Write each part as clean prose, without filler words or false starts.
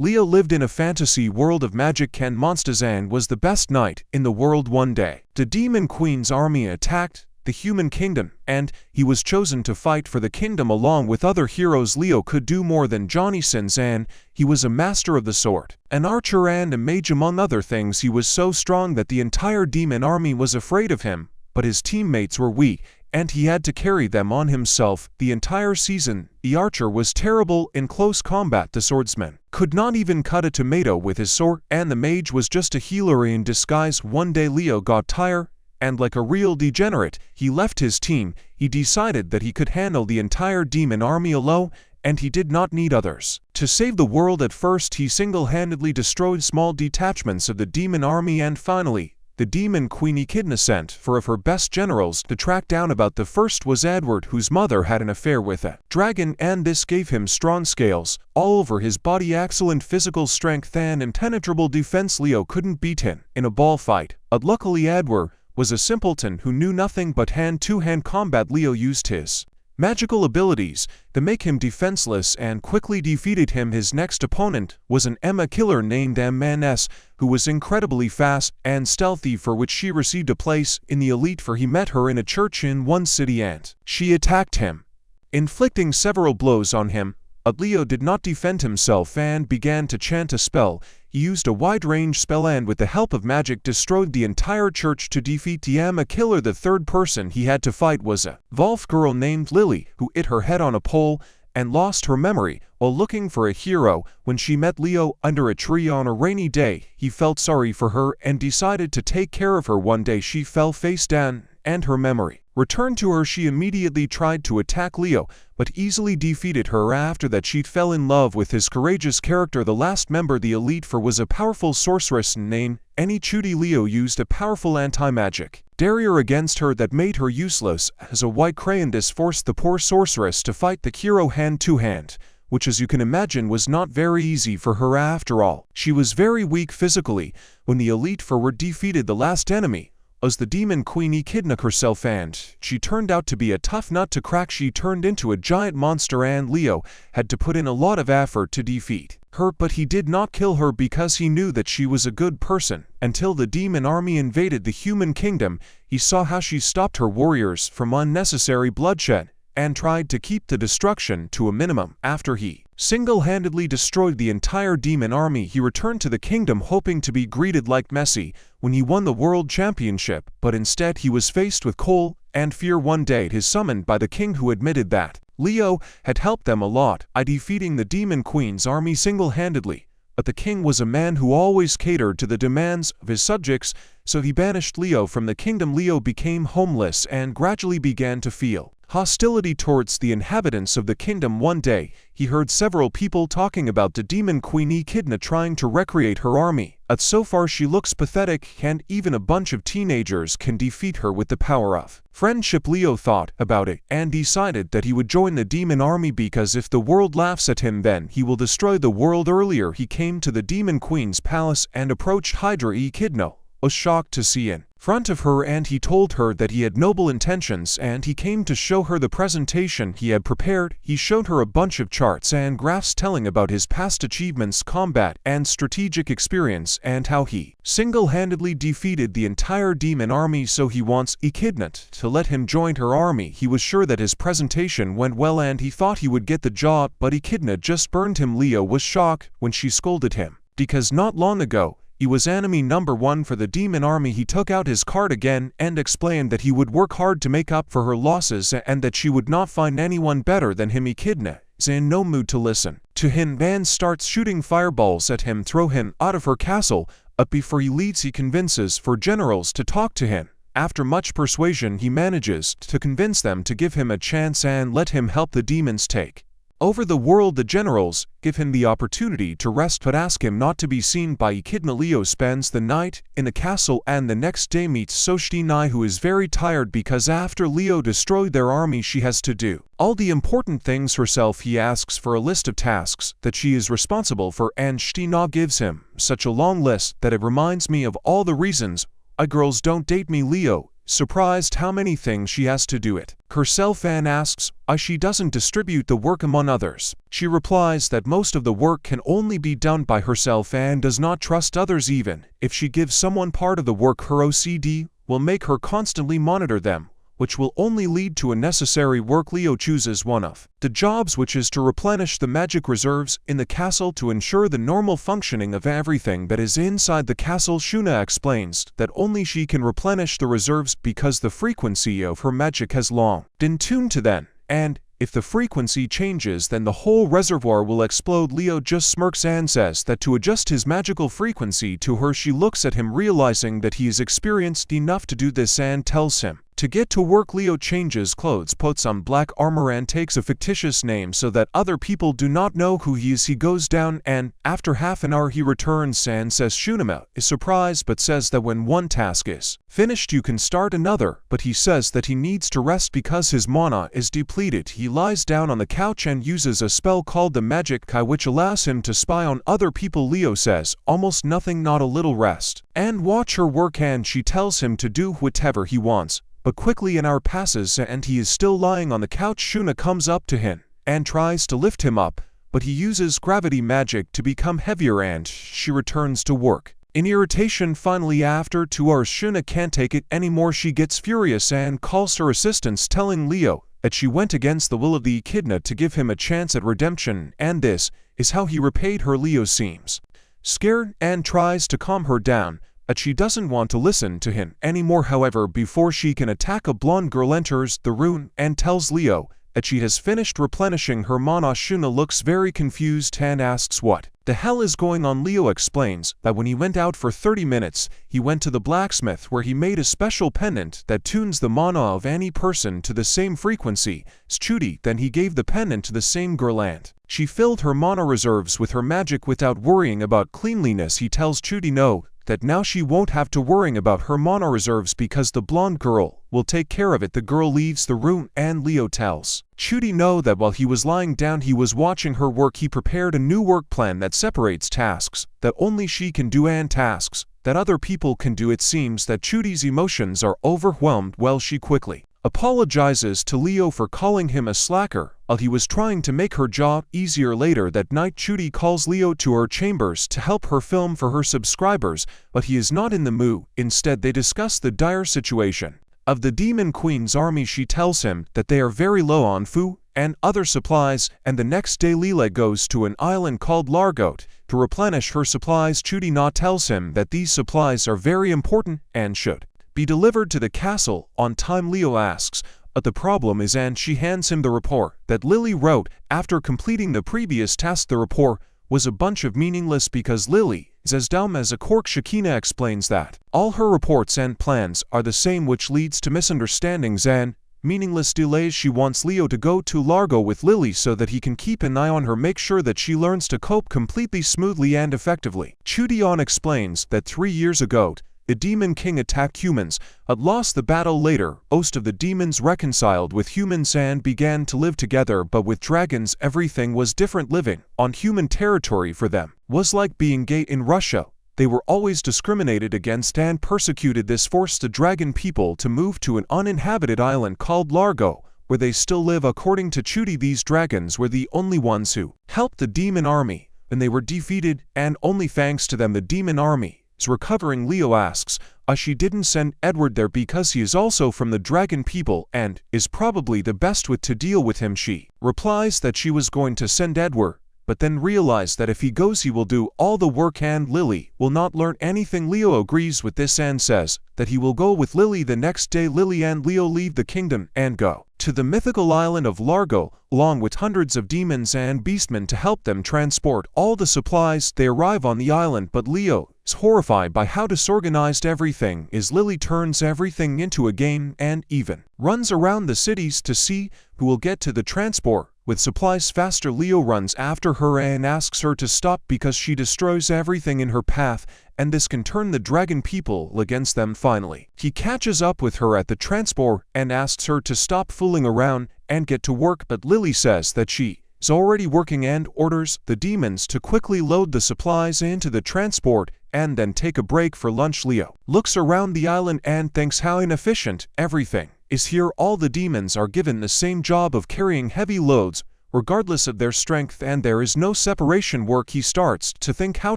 Leo lived in a fantasy world of magic and monsters and was the best knight in the world. One day, the Demon Queen's army attacked the human kingdom, and he was chosen to fight for the kingdom along with other heroes. Leo could do more than Johnny Sins, and he was a master of the sword, an archer and a mage among other things. He was so strong that the entire demon army was afraid of him, but his teammates were weak, and he had to carry them on himself the entire season. The archer was terrible in close combat. The swordsman could not even cut a tomato with his sword, and the mage was just a healer in disguise. One day Leo got tired, and like a real degenerate, he left his team. He decided that he could handle the entire demon army alone, and he did not need others to save the world. At first, he single-handedly destroyed small detachments of the demon army, and finally, the Demon Queen Echidna sent four of her best generals to track down about. The first was Edward, whose mother had an affair with a dragon, and this gave him strong scales all over his body, excellent physical strength, and impenetrable defense. Leo couldn't beat him in a ball fight, but luckily Edward was a simpleton who knew nothing but hand-to-hand combat. Leo used his magical abilities to make him defenseless and quickly defeated him. His next opponent was an Emma killer named M.N.S., who was incredibly fast and stealthy, for which she received a place in the elite, for he met her in a church in one city and she attacked him, inflicting several blows on him. But Leo did not defend himself and began to chant a spell. He used a wide-range spell and with the help of magic destroyed the entire church to defeat the Emma killer. The third person he had to fight was a Wolf girl named Lily, who hit her head on a pole and lost her memory while looking for a hero. When she met Leo under a tree on a rainy day, he felt sorry for her and decided to take care of her. One day she fell face down and her memory returned to her. She immediately tried to attack Leo, but easily defeated her. After that, she fell in love with his courageous character. The last member, the elite four, was a powerful sorceress named Enichudi. Leo used a powerful anti-magic barrier against her that made her useless as a white crayon. This forced the poor sorceress to fight the hero hand-to-hand, which, as you can imagine, was not very easy for her. After all, she was very weak physically. When the elite four were defeated, the last enemy was the Demon Queen Echidna herself, and she turned out to be a tough nut to crack. She turned into a giant monster, and Leo had to put in a lot of effort to defeat her, but he did not kill her because he knew that she was a good person. Until the demon army invaded the human kingdom, he saw how she stopped her warriors from unnecessary bloodshed and tried to keep the destruction to a minimum. After he single-handedly destroyed the entire demon army, he returned to the kingdom hoping to be greeted like Messi when he won the world championship, but instead he was faced with cold and fear. One day he was summoned by the king, who admitted that Leo had helped them a lot by defeating the Demon Queen's army single-handedly. But the king was a man who always catered to the demands of his subjects, so he banished Leo from the kingdom. Leo became homeless and gradually began to feel hostility towards the inhabitants of the kingdom. One day, he heard several people talking about the Demon Queen Echidna trying to recreate her army. So far she looks pathetic, and even a bunch of teenagers can defeat her with the power of friendship. Leo thought about it and decided that he would join the demon army, because if the world laughs at him, then he will destroy the world. Earlier, he came to the Demon Queen's palace and approached Hydra. Echidna was shocked to see in front of her, and he told her that he had noble intentions and he came to show her the presentation he had prepared. He showed her a bunch of charts and graphs telling about his past achievements, combat and strategic experience, and how he single-handedly defeated the entire demon army. So he wants Echidna to let him join her army. He was sure that his presentation went well and he thought he would get the job, but Echidna just burned him. Leo was shocked when she scolded him because not long ago he was enemy number one for the demon army. He took out his card again and explained that he would work hard to make up for her losses and that she would not find anyone better than him. Echidna is in no mood to listen to him and starts shooting fireballs at him, throw him out of her castle. But before he leaves, he convinces 4 generals to talk to him. After much persuasion, he manages to convince them to give him a chance and let him help the demons take over the world. The generals give him the opportunity to rest but ask him not to be seen by Echidna. Leo spends the night in the castle and the next day meets Soshti, who is very tired because after Leo destroyed their army, she has to do all the important things herself. He asks for a list of tasks that she is responsible for, and Shtina gives him such a long list that it reminds me of all the reasons why girls don't date me. Leo surprised how many things she has to do it herself and asks why she doesn't distribute the work among others. She replies that most of the work can only be done by herself and does not trust others even if she gives someone part of the work. Her OCD will make her constantly monitor them, which will only lead to unnecessary work. Leo chooses one of the jobs, which is to replenish the magic reserves in the castle to ensure the normal functioning of everything that is inside the castle. Shuna explains that only she can replenish the reserves because the frequency of her magic has long been tuned to them, and if the frequency changes then the whole reservoir will explode. Leo just smirks and says that to adjust his magical frequency to her. She looks at him, realizing that he is experienced enough to do this, and tells him to get to work. Leo changes clothes, puts on black armor, and takes a fictitious name so that other people do not know who he is. He goes down, and after half an hour he returns and says Shunama is surprised but says that when one task is finished you can start another, but he says that he needs to rest because his mana is depleted. He lies down on the couch and uses a spell called the Magic Kai, which allows him to spy on other people. Leo says almost nothing, not a little rest, and watch her work, and she tells him to do whatever he wants. But quickly an hour passes and he is still lying on the couch. Shuna comes up to him and tries to lift him up, but he uses gravity magic to become heavier and she returns to work. In irritation, finally after 2 hours Shuna can't take it anymore. She gets furious and calls her assistants, telling Leo that she went against the will of the Echidna to give him a chance at redemption, and this is how he repaid her. Leo seems scared and tries to calm her down, but she doesn't want to listen to him anymore. However, before she can attack, a blonde girl enters the room and tells Leo that she has finished replenishing her mana. Shuna looks very confused and asks what the hell is going on. Leo explains that when he went out for 30 minutes, he went to the blacksmith where he made a special pendant that tunes the mana of any person to the same frequency as Chudi. Then he gave the pendant to the same girl and she filled her mana reserves with her magic without worrying about cleanliness. He tells Chudi no, that now she won't have to worry about her mana reserves because the blonde girl will take care of it. The girl leaves the room and Leo tells Chudi no that while he was lying down he was watching her work. He prepared a new work plan that separates tasks that only she can do and tasks that other people can do. It seems that Chudi's emotions are overwhelmed. Well, she quickly apologizes to Leo for calling him a slacker while he was trying to make her job easier. Later that night, Chudi calls Leo to her chambers to help her film for her subscribers, but he is not in the mood. Instead, they discuss the dire situation of the Demon Queen's army. She tells him that they are very low on food and other supplies, and the next day Lila goes to an island called Largote to replenish her supplies. Chudi Na tells him that these supplies are very important and should be delivered to the castle on time. Leo asks what the problem is, and she hands him the report that Lily wrote after completing the previous task. The report was a bunch of meaningless because Lily is as dumb as a cork. Shakina explains that all her reports and plans are the same, which leads to misunderstandings and meaningless delays. She wants Leo to go to Largo with Lily so that he can keep an eye on her, make sure that she learns to cope completely smoothly and effectively. Chudion explains that 3 years ago, the Demon King attacked humans, but lost the battle. Later, most of the demons reconciled with humans and began to live together, but with dragons everything was different. Living on human territory for them was like being gay in Russia. They were always discriminated against and persecuted. This forced the dragon people to move to an uninhabited island called Largo, where they still live. According to Chudi, these dragons were the only ones who helped the demon army, and they were defeated, and only thanks to them the demon army is recovering. Leo asks she didn't send Edward there because he is also from the dragon people and is probably the best to deal with him. She replies that she was going to send Edward, but then realized that if he goes he will do all the work and Lily will not learn anything. Leo agrees with this and says that he will go with Lily. The next day, Lily and Leo leave the kingdom and go to the mythical island of Largo, along with hundreds of demons and beastmen to help them transport all the supplies. They arrive on the island, but Leo is horrified by how disorganized everything is. Lily turns everything into a game and even runs around the cities to see who will get to the transport with supplies faster. Leo runs after her and asks her to stop because she destroys everything in her path, and this can turn the dragon people against them. Finally, he catches up with her at the transport and asks her to stop fooling around and get to work, but Lily says that she is already working and orders the demons to quickly load the supplies into the transport and then take a break for lunch. Leo looks around the island and thinks how inefficient everything is here. All the demons are given the same job of carrying heavy loads, regardless of their strength, and there is no separation work. He starts to think how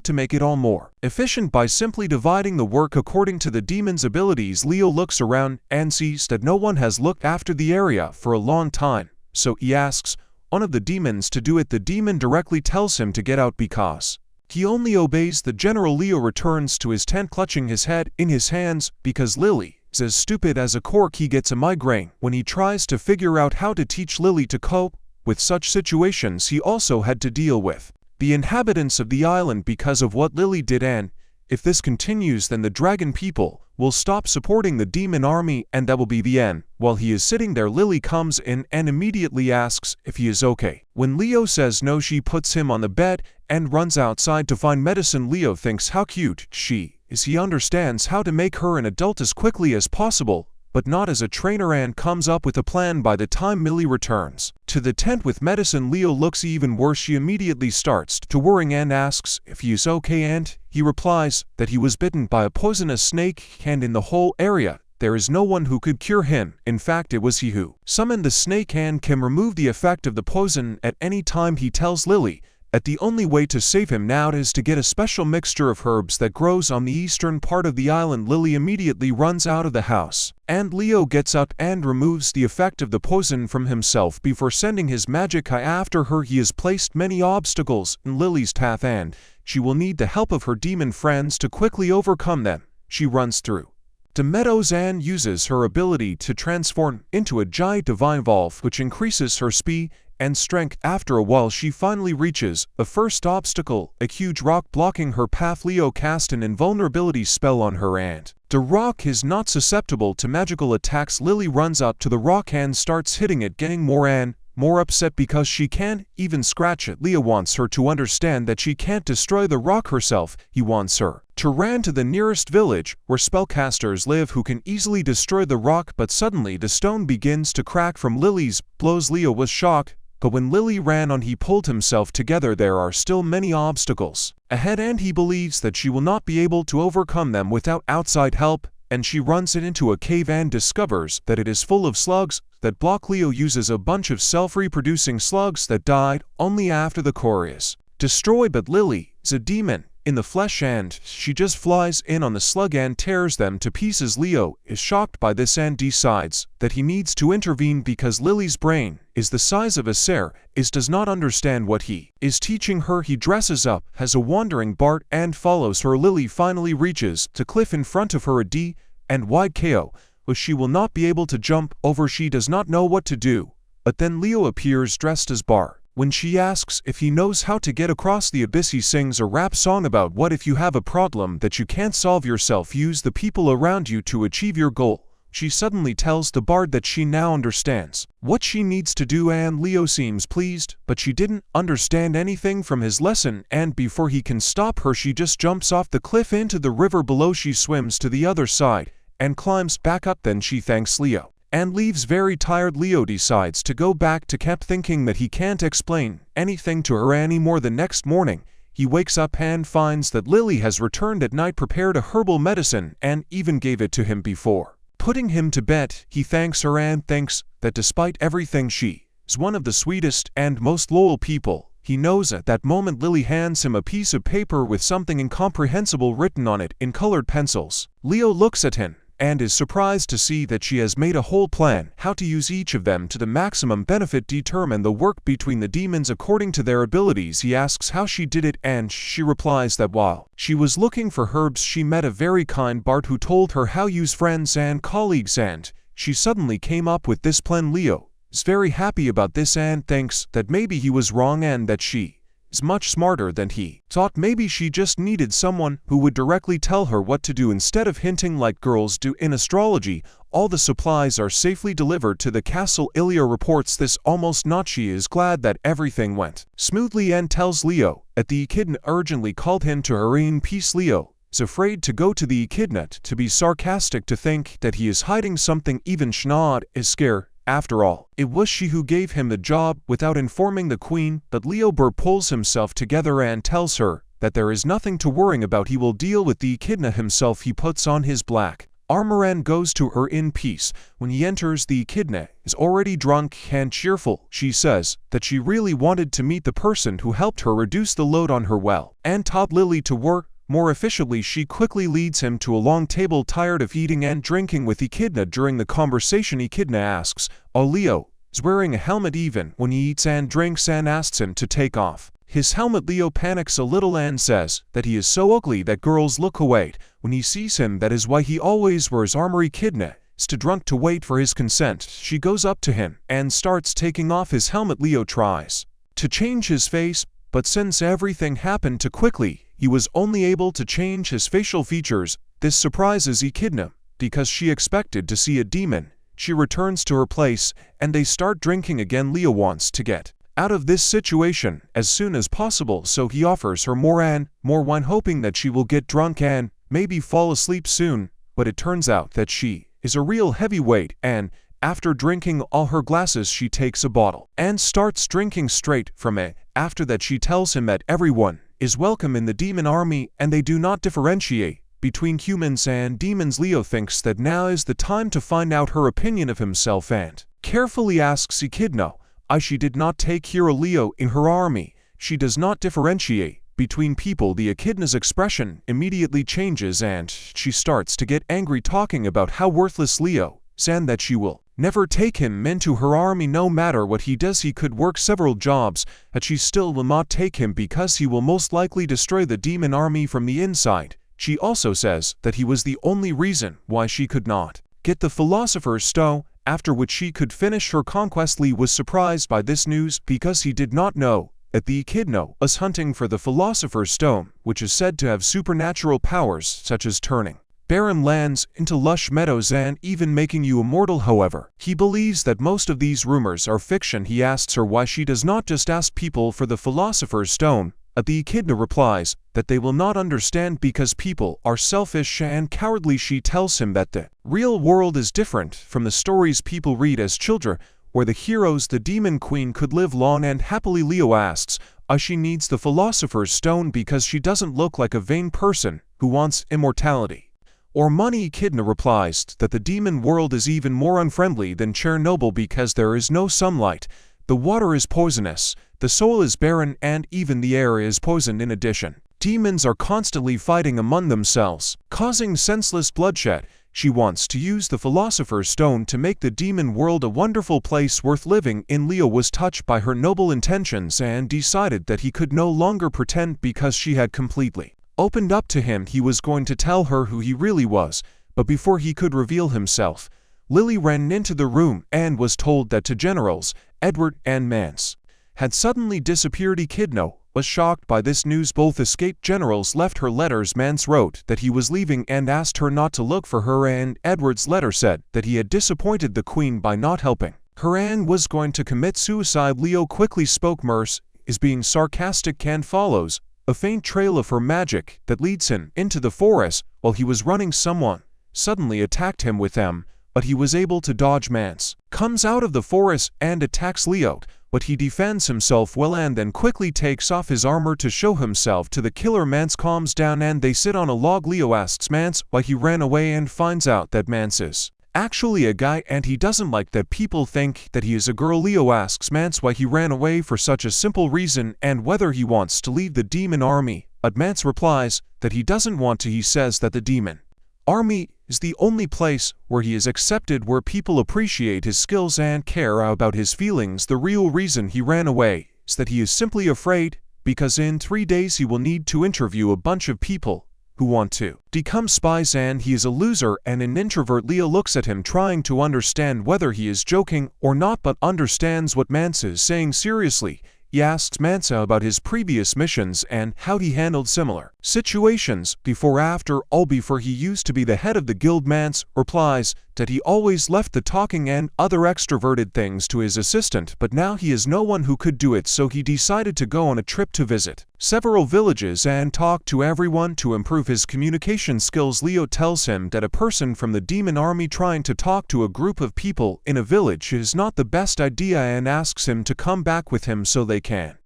to make it all more efficient by simply dividing the work according to the demon's abilities. Leo looks around and sees that no one has looked after the area for a long time, so he asks one of the demons to do it. The demon directly tells him to get out because he only obeys the general. Leo returns to his tent clutching his head in his hands because Lily is as stupid as a cork. He gets a migraine when he tries to figure out how to teach Lily to cope with such situations he also had to deal with the inhabitants of the island because of what Lily did, and if this continues then the dragon people will stop supporting the demon army and that will be the end. While he is sitting there, Lily comes in and immediately asks if he is okay. When Leo says no, she puts him on the bed and runs outside to find medicine. Leo thinks how cute she is. He understands how to make her an adult as quickly as possible, but not as a trainer, and comes up with a plan by the time Millie returns to the tent with medicine. Leo looks even worse. She immediately starts to worrying and asks if he is okay, and he replies that he was bitten by a poisonous snake, and in the whole area there is no one who could cure him. In fact, it was he who summoned the snake and can remove the effect of the poison at any time. He tells Lily that the only way to save him now is to get a special mixture of herbs that grows on the eastern part of the island. Lily immediately runs out of the house, and Leo gets up and removes the effect of the poison from himself before sending his magic eye after her. He has placed many obstacles in Lily's path, and she will need the help of her demon friends to quickly overcome them. She runs through the meadows and uses her ability to transform into a giant divine evolve, which increases her speed and strength. After a while she finally reaches the first obstacle, a huge rock blocking her path. Leo cast an invulnerability spell on her and the rock is not susceptible to magical attacks. Lily runs up to the rock and starts hitting it, getting more and more upset because she can't even scratch it. Leo wants her to understand that she can't destroy the rock herself. He wants her to run to the nearest village where spellcasters live who can easily destroy the rock, but suddenly the stone begins to crack from Lily's blows. Leo was shocked, but when Lily ran on he pulled himself together. There are still many obstacles ahead and he believes that she will not be able to overcome them without outside help, and she runs into a cave and discovers that it is full of slugs that block. Leo uses a bunch of self-reproducing slugs that died only after the core is destroyed, but Lily is a demon in the flesh and she just flies in on the slug and tears them to pieces. Leo is shocked by this and decides that he needs to intervene because Lily's brain is the size of a Sarah does not understand what he is teaching her. He dresses up as a wandering Bart and follows her. Lily finally reaches the cliff in front of her, a D and wide KO, which she will not be able to jump over. She does not know what to do, but then Leo appears dressed as Bart. When she asks if he knows how to get across the abyss, he sings a rap song about what if you have a problem that you can't solve yourself, use the people around you to achieve your goal. She suddenly tells the bard that she now understands what she needs to do, and Leo seems pleased, but she didn't understand anything from his lesson, and before he can stop her she just jumps off the cliff into the river below. She swims to the other side and climbs back up. Then she thanks Leo and leaves very tired. Leo decides to go back to camp thinking that he can't explain anything to her anymore. The next morning, he wakes up and finds that Lily has returned at night, prepared a herbal medicine, and even gave it to him before putting him to bed. He thanks her and thinks that despite everything she is one of the sweetest and most loyal people. He knows at that moment Lily hands him a piece of paper with something incomprehensible written on it in colored pencils. Leo looks at him and is surprised to see that she has made a whole plan how to use each of them to the maximum benefit, determine the work between the demons according to their abilities. He asks how she did it and she replies that while she was looking for herbs she met a very kind Bart who told her how to use friends and colleagues, and she suddenly came up with this plan. Leo is very happy about this and thinks that maybe he was wrong and that she is much smarter than he thought. Maybe she just needed someone who would directly tell her what to do instead of hinting like girls do in astrology. All the supplies are safely delivered to the castle. Ilya reports this almost not. She is glad that everything went smoothly and tells Leo that the echidna urgently called him to her in peace. Leo is afraid to go to the echidna to be sarcastic, to think that he is hiding something. Even Schnaud is scared. After all, it was she who gave him the job without informing the queen, but Leo Burr pulls himself together and tells her that there is nothing to worry about, he will deal with the echidna himself. He puts on his black armor and goes to her in peace. When he enters, the echidna is already drunk and cheerful. She says that she really wanted to meet the person who helped her reduce the load on her well and taught Lily to work more efficiently. She quickly leads him to a long table. Tired of eating and drinking with Echidna, during the conversation Echidna asks, "Oh, Leo is wearing a helmet even when he eats and drinks," and asks him to take off his helmet. Leo panics a little and says that he is so ugly that girls look away when he sees him. That is why he always wears armor. Echidna is too drunk to wait for his consent. She goes up to him and starts taking off his helmet. Leo tries to change his face, but since everything happened too quickly, he was only able to change his facial features. This surprises Echidna because she expected to see a demon. She returns to her place and they start drinking again. Leo wants to get out of this situation as soon as possible, so he offers her more and more wine, hoping that she will get drunk and maybe fall asleep soon. But it turns out that she is a real heavyweight, and after drinking all her glasses, she takes a bottle and starts drinking straight from it. After that, she tells him that everyone is welcome in the demon army and they do not differentiate between humans and demons. Leo thinks that now is the time to find out her opinion of himself and carefully asks Echidna why she did not take hero Leo in her army. She does not differentiate between people. The Echidna's expression immediately changes and she starts to get angry, talking about how worthless Leo is and that she will never take him into her army. No matter what he does, he could work several jobs, but she still will not take him because he will most likely destroy the demon army from the inside. She also says that he was the only reason why she could not get the Philosopher's Stone, after which she could finish her conquest. Lee was surprised by this news because he did not know that the Echidna was hunting for the Philosopher's Stone, which is said to have supernatural powers such as turning barren lands into lush meadows and even making you immortal. However, he believes that most of these rumors are fiction. He asks her why she does not just ask people for the Philosopher's Stone. The Echidna replies that they will not understand because people are selfish and cowardly. She tells him that the real world is different from the stories people read as children, where the heroes, the Demon Queen, could live long and happily. Leo asks why she needs the Philosopher's Stone because she doesn't look like a vain person who wants immortality or money. Echidna replies that the demon world is even more unfriendly than Chernobyl because there is no sunlight, the water is poisonous, the soil is barren, and even the air is poisoned. In addition, demons are constantly fighting among themselves, causing senseless bloodshed. She wants to use the Philosopher's Stone to make the demon world a wonderful place worth living in. Leo was touched by her noble intentions and decided that he could no longer pretend because she had completely opened up to him. He was going to tell her who he really was, but before he could reveal himself, Lily ran into the room and was told that two generals, Edward and Mance, had suddenly disappeared. Echidna was shocked by this news. Both escaped generals left her letters. Mance wrote that he was leaving and asked her not to look for her, and Edward's letter said that he had disappointed the queen by not helping her and was going to commit suicide. Leo quickly spoke. Merce is being sarcastic and follows a faint trail of her magic that leads him into the forest. While he was running, someone suddenly attacked him with them, but he was able to dodge. Mance comes out of the forest and attacks Leo, but he defends himself well and then quickly takes off his armor to show himself to the killer. Mance calms down and they sit on a log. Leo asks Mance why he ran away and finds out that Mance is actually a guy and he doesn't like that people think that he is a girl. Leo asks Mance why he ran away for such a simple reason and whether he wants to leave the demon army, but Mance replies that he doesn't want to. He says that the demon army is the only place where he is accepted, where people appreciate his skills and care about his feelings. The real reason he ran away is that he is simply afraid because in 3 days he will need to interview a bunch of people who want to become spies and he is a loser and an introvert. Leo looks at him trying to understand whether he is joking or not, but understands what Mance is saying seriously. He asks Mance about his previous missions and how he handled similar situations before. After all, before he used to be the head of the guild. Mance replies that he always left the talking and other extroverted things to his assistant, but now he is no one who could do it, so he decided to go on a trip to visit several villages and talk to everyone to improve his communication skills. Leo tells him that a person from the demon army trying to talk to a group of people in a village is not the best idea and asks him to come back with him so they can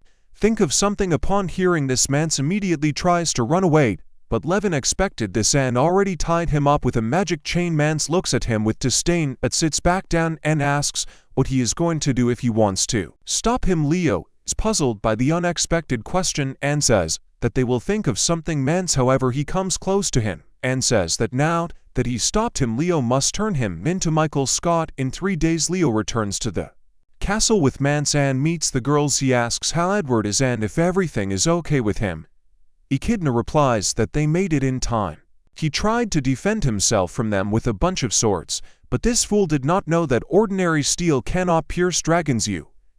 Think of something. Upon hearing this, Mance immediately tries to run away, but Levin expected this and already tied him up with a magic chain. Mance looks at him with disdain but sits back down and asks what he is going to do if he wants to stop him. Leo is puzzled by the unexpected question and says that they will think of something. Mance, however, he comes close to him and says that now that he stopped him, Leo must turn him into Michael Scott. In 3 days, Leo returns to the castle with Mance and meets the girls. He asks how Edward is and if everything is okay with him. Echidna replies that they made it in time. He tried to defend himself from them with a bunch of swords, but this fool did not know that ordinary steel cannot pierce dragons,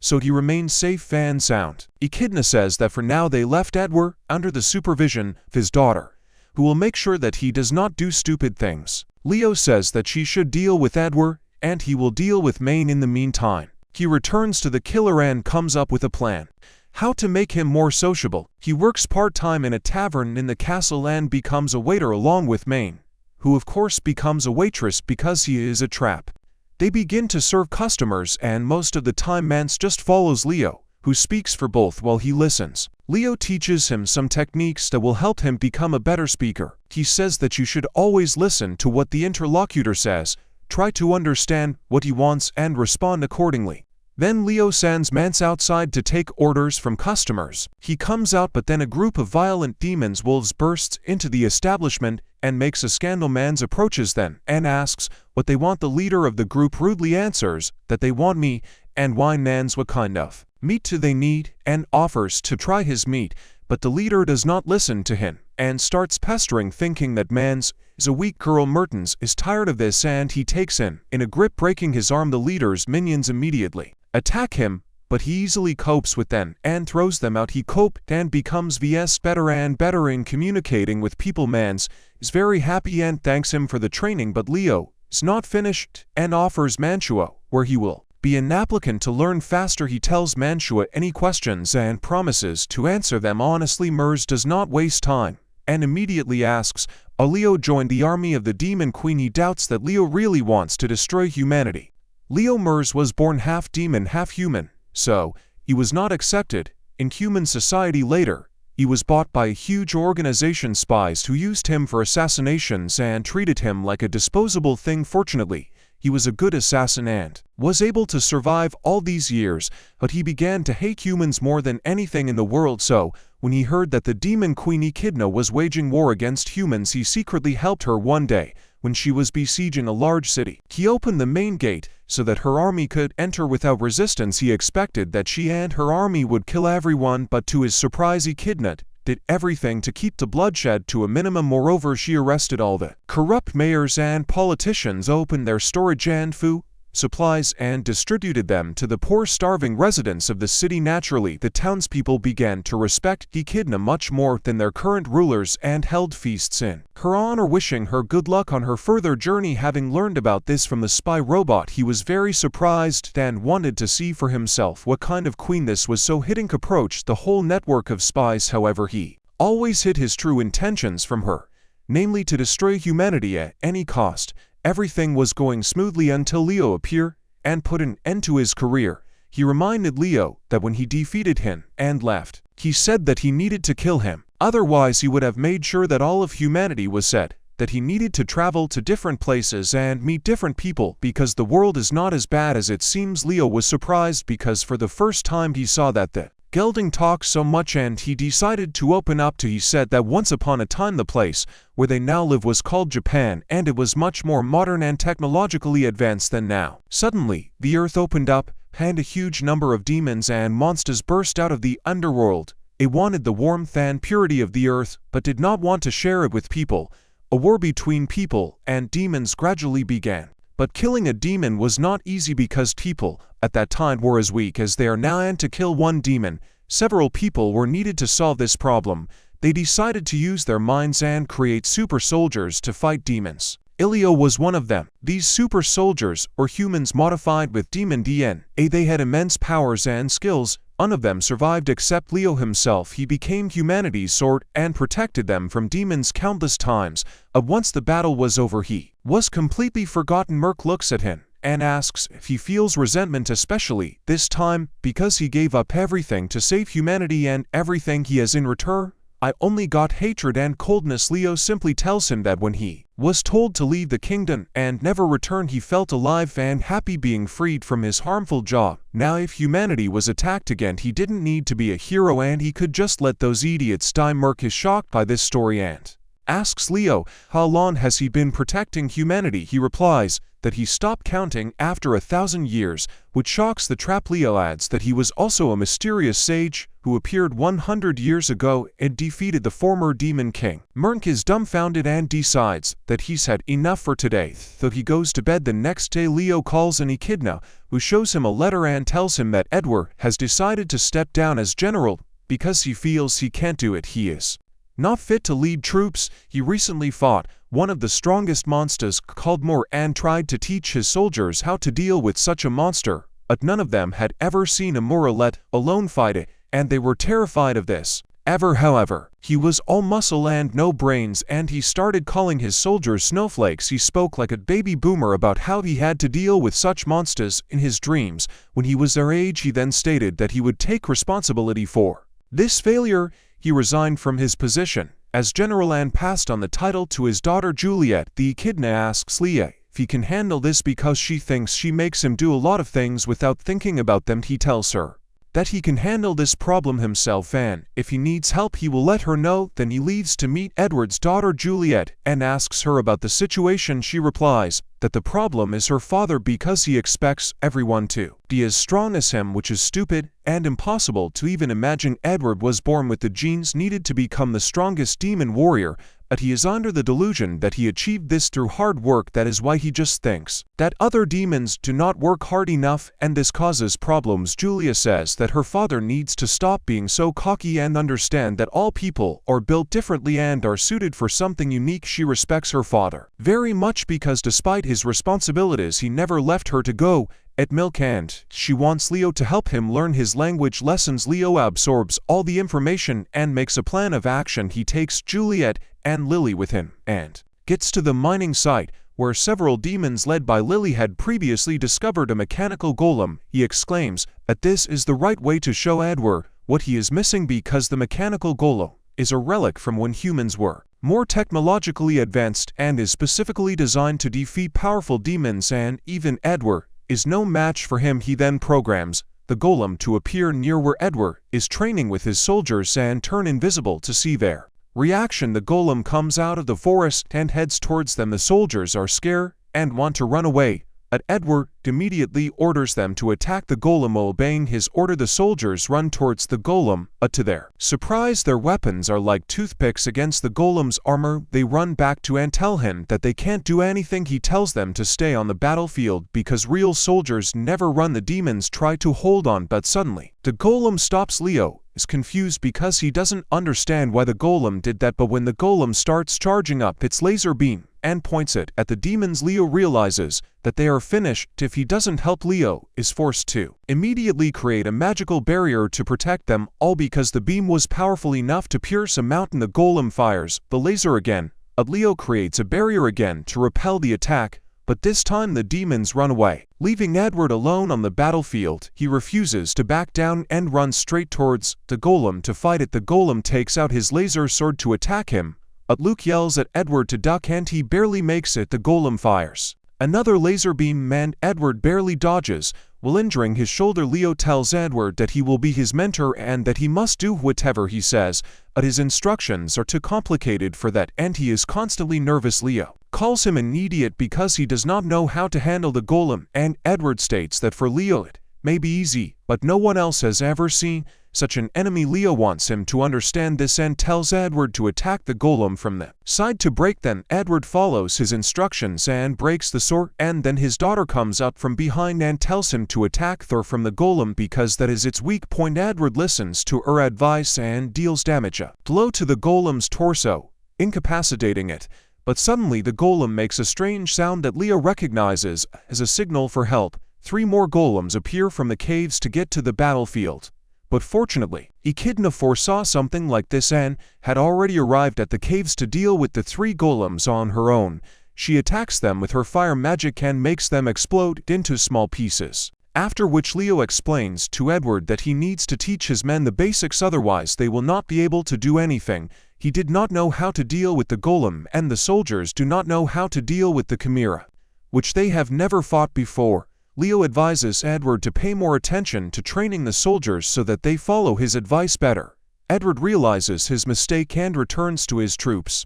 so he remained safe and sound. Echidna says that for now they left Edward under the supervision of his daughter, who will make sure that he does not do stupid things. Leo says that she should deal with Edward and he will deal with Maine in the meantime. He returns to the killer and comes up with a plan how to make him more sociable. He works part-time in a tavern in the castle and becomes a waiter along with Maine, who of course becomes a waitress because he is a trap. They begin to serve customers and most of the time Mance just follows Leo, who speaks for both while he listens. Leo teaches him some techniques that will help him become a better speaker. He says that you should always listen to what the interlocutor says, try to understand what he wants and respond accordingly. Then Leo sends Mance outside to take orders from customers. He comes out, but then a group of violent demons wolves bursts into the establishment and makes a scandal. Mance approaches them and asks what they want. The leader of the group rudely answers that they want meat and wine. Mance what kind of meat do they need and offers to try his meat, but the leader does not listen to him and starts pestering, thinking that Mance is a weak girl. Mertens is tired of this and he takes him in a grip, breaking his arm. The leader's minions immediately attack him, but he easily copes with them and throws them out. He coped and becomes better and better in communicating with people. Mance is very happy and thanks him for the training, but Leo is not finished and offers Mantua, where he will be an applicant to learn faster. He tells Mantua any questions and promises to answer them honestly. Mers does not waste time and immediately asks Leo join the army of the Demon Queen. He doubts that Leo really wants to destroy humanity. Leo Mers was born half demon, half human, so he was not accepted in human society. Later, he was bought by a huge organization, spies who used him for assassinations and treated him like a disposable thing. Fortunately, he was a good assassin and was able to survive all these years, but he began to hate humans more than anything in the world. So, when he heard that the Demon Queen Echidna was waging war against humans, he secretly helped her one day when she was besieging a large city. He opened the main gate so that her army could enter without resistance. He expected that she and her army would kill everyone, but to his surprise, Echidna did everything to keep the bloodshed to a minimum. Moreover, she arrested all the corrupt mayors and politicians, opened their storage and food supplies, and distributed them to the poor, starving residents of the city. Naturally, the townspeople began to respect Echidna much more than their current rulers and held feasts in her honor, wishing her good luck on her further journey. Having learned about this from the spy robot, he was very surprised and wanted to see for himself what kind of queen this was. So Hiddink approached the whole network of spies. However, he always hid his true intentions from her, namely to destroy humanity at any cost. Everything was going smoothly until Leo appeared and put an end to his career. He reminded Leo that when he defeated him and left, he said that he needed to kill him. Otherwise, he would have made sure that all of humanity was said that he needed to travel to different places and meet different people because the world is not as bad as it seems. Leo was surprised because for the first time he saw that the gelding talked so much, and he decided to open up to. He said that once upon a time the place where they now live was called Japan, and it was much more modern and technologically advanced than now. Suddenly, the earth opened up, and a huge number of demons and monsters burst out of the underworld. It wanted the warmth and purity of the earth, but did not want to share it with people. A war between people and demons gradually began. But killing a demon was not easy because people at that time were as weak as they are now, and to kill one demon, several people were needed to solve this problem. They decided to use their minds and create super soldiers to fight demons. Ilio was one of them. These super soldiers were humans modified with demon DNA. They had immense powers and skills. None of them survived except Leo himself. He became humanity's sword and protected them from demons countless times. Once the battle was over, he was completely forgotten. Merc looks at him and asks if he feels resentment, especially this time because he gave up everything to save humanity and everything he has in return. I only got hatred and coldness. Leo simply tells him that when he was told to leave the kingdom and never return, he felt alive and happy being freed from his harmful job. Now if humanity was attacked again, he didn't need to be a hero and he could just let those idiots die. Merc is shocked by this story and asks Leo how long has he been protecting humanity. He replies that he stopped counting after 1,000 years, which shocks the trap. Leo adds that he was also a mysterious sage who appeared 100 years ago and defeated the former demon king. Merc is dumbfounded and decides that he's had enough for today, so he goes to bed. The next day Leo calls an echidna who shows him a letter and tells him that Edward has decided to step down as general because he feels he can't do it. He is not fit to lead troops. He recently fought one of the strongest monsters called Moor and tried to teach his soldiers how to deal with such a monster, but none of them had ever seen a Moor let alone fight it, and they were terrified of this. However, he was all muscle and no brains, and he started calling his soldiers snowflakes. He spoke like a baby boomer about how he had to deal with such monsters in his dreams when he was their age. He then stated that he would take responsibility for this failure. He resigned from his position as general and passed on the title to his daughter Juliet. The echidna asks Leo if he can handle this because she thinks she makes him do a lot of things without thinking about them. He tells her that he can handle this problem himself and if he needs help he will let her know. Then he leaves to meet Edward's daughter Juliet and asks her about the situation. She replies that the problem is her father because he expects everyone to be as strong as him, which is stupid and impossible to even imagine. Edward was born with the genes needed to become the strongest demon warrior, but he is under the delusion that he achieved this through hard work. That is why he just thinks that other demons do not work hard enough, and this causes problems. Julia says that her father needs to stop being so cocky and understand that all people are built differently and are suited for something unique. She respects her father very much because despite his responsibilities he never left her to go at milk, and she wants Leo to help him learn his language lessons. Leo absorbs all the information and makes a plan of action. He takes Juliet and Lily with him and gets to the mining site where several demons led by Lily had previously discovered a mechanical golem. He exclaims that this is the right way to show Edward what he is missing because the mechanical golem is a relic from when humans were more technologically advanced and is specifically designed to defeat powerful demons, and even Edward is no match for him. He then programs the golem to appear near where Edward is training with his soldiers and turn invisible to see their reaction. The golem comes out of the forest and heads towards them. The soldiers are scared and want to run away, but Edward immediately orders them to attack the golem. Obeying his order, the soldiers run towards the golem, but to their surprise their weapons are like toothpicks against the golem's armor. They run back to and tell him that they can't do anything. He tells them to stay on the battlefield because real soldiers never run. The demons try to hold on, but suddenly the golem stops. Leo is confused because he doesn't understand why the golem did that, but when the golem starts charging up its laser beam and points it at the demons, Leo realizes that they are finished. If he doesn't help, Leo is forced to immediately create a magical barrier to protect them all because the beam was powerful enough to pierce a mountain. The golem fires the laser again, but Leo creates a barrier again to repel the attack, but this time the demons run away, leaving Edward alone on the battlefield. He refuses to back down and runs straight towards the golem to fight it. The golem takes out his laser sword to attack him, but Luke yells at Edward to duck and he barely makes it. The golem fires another laser beam and Edward barely dodges, while injuring his shoulder. Leo tells Edward that he will be his mentor and that he must do whatever he says, but his instructions are too complicated for that and he is constantly nervous. Leo calls him an idiot because he does not know how to handle the golem, and Edward states that for Leo it may be easy, but no one else has ever seen such an enemy. Leo wants him to understand this and tells Edward to attack the golem from the side to break. Then Edward follows his instructions and breaks the sword, and then his daughter comes up from behind and tells him to attack Thor from the golem because that is its weak point. Edward listens to her advice and deals damage a blow to the golem's torso, incapacitating it. But suddenly the golem makes a strange sound that Leo recognizes as a signal for help. 3 more golems appear from the caves to get to the battlefield. But fortunately, Echidna foresaw something like this and had already arrived at the caves to deal with the 3 golems on her own. she attacks them with her fire magic and makes them explode into small pieces. After which Leo explains to Edward that he needs to teach his men the basics, otherwise they will not be able to do anything. He did not know how to deal with the golem, and the soldiers do not know how to deal with the chimera, which they have never fought before. Leo advises Edward to pay more attention to training the soldiers so that they follow his advice better. Edward realizes his mistake and returns to his troops,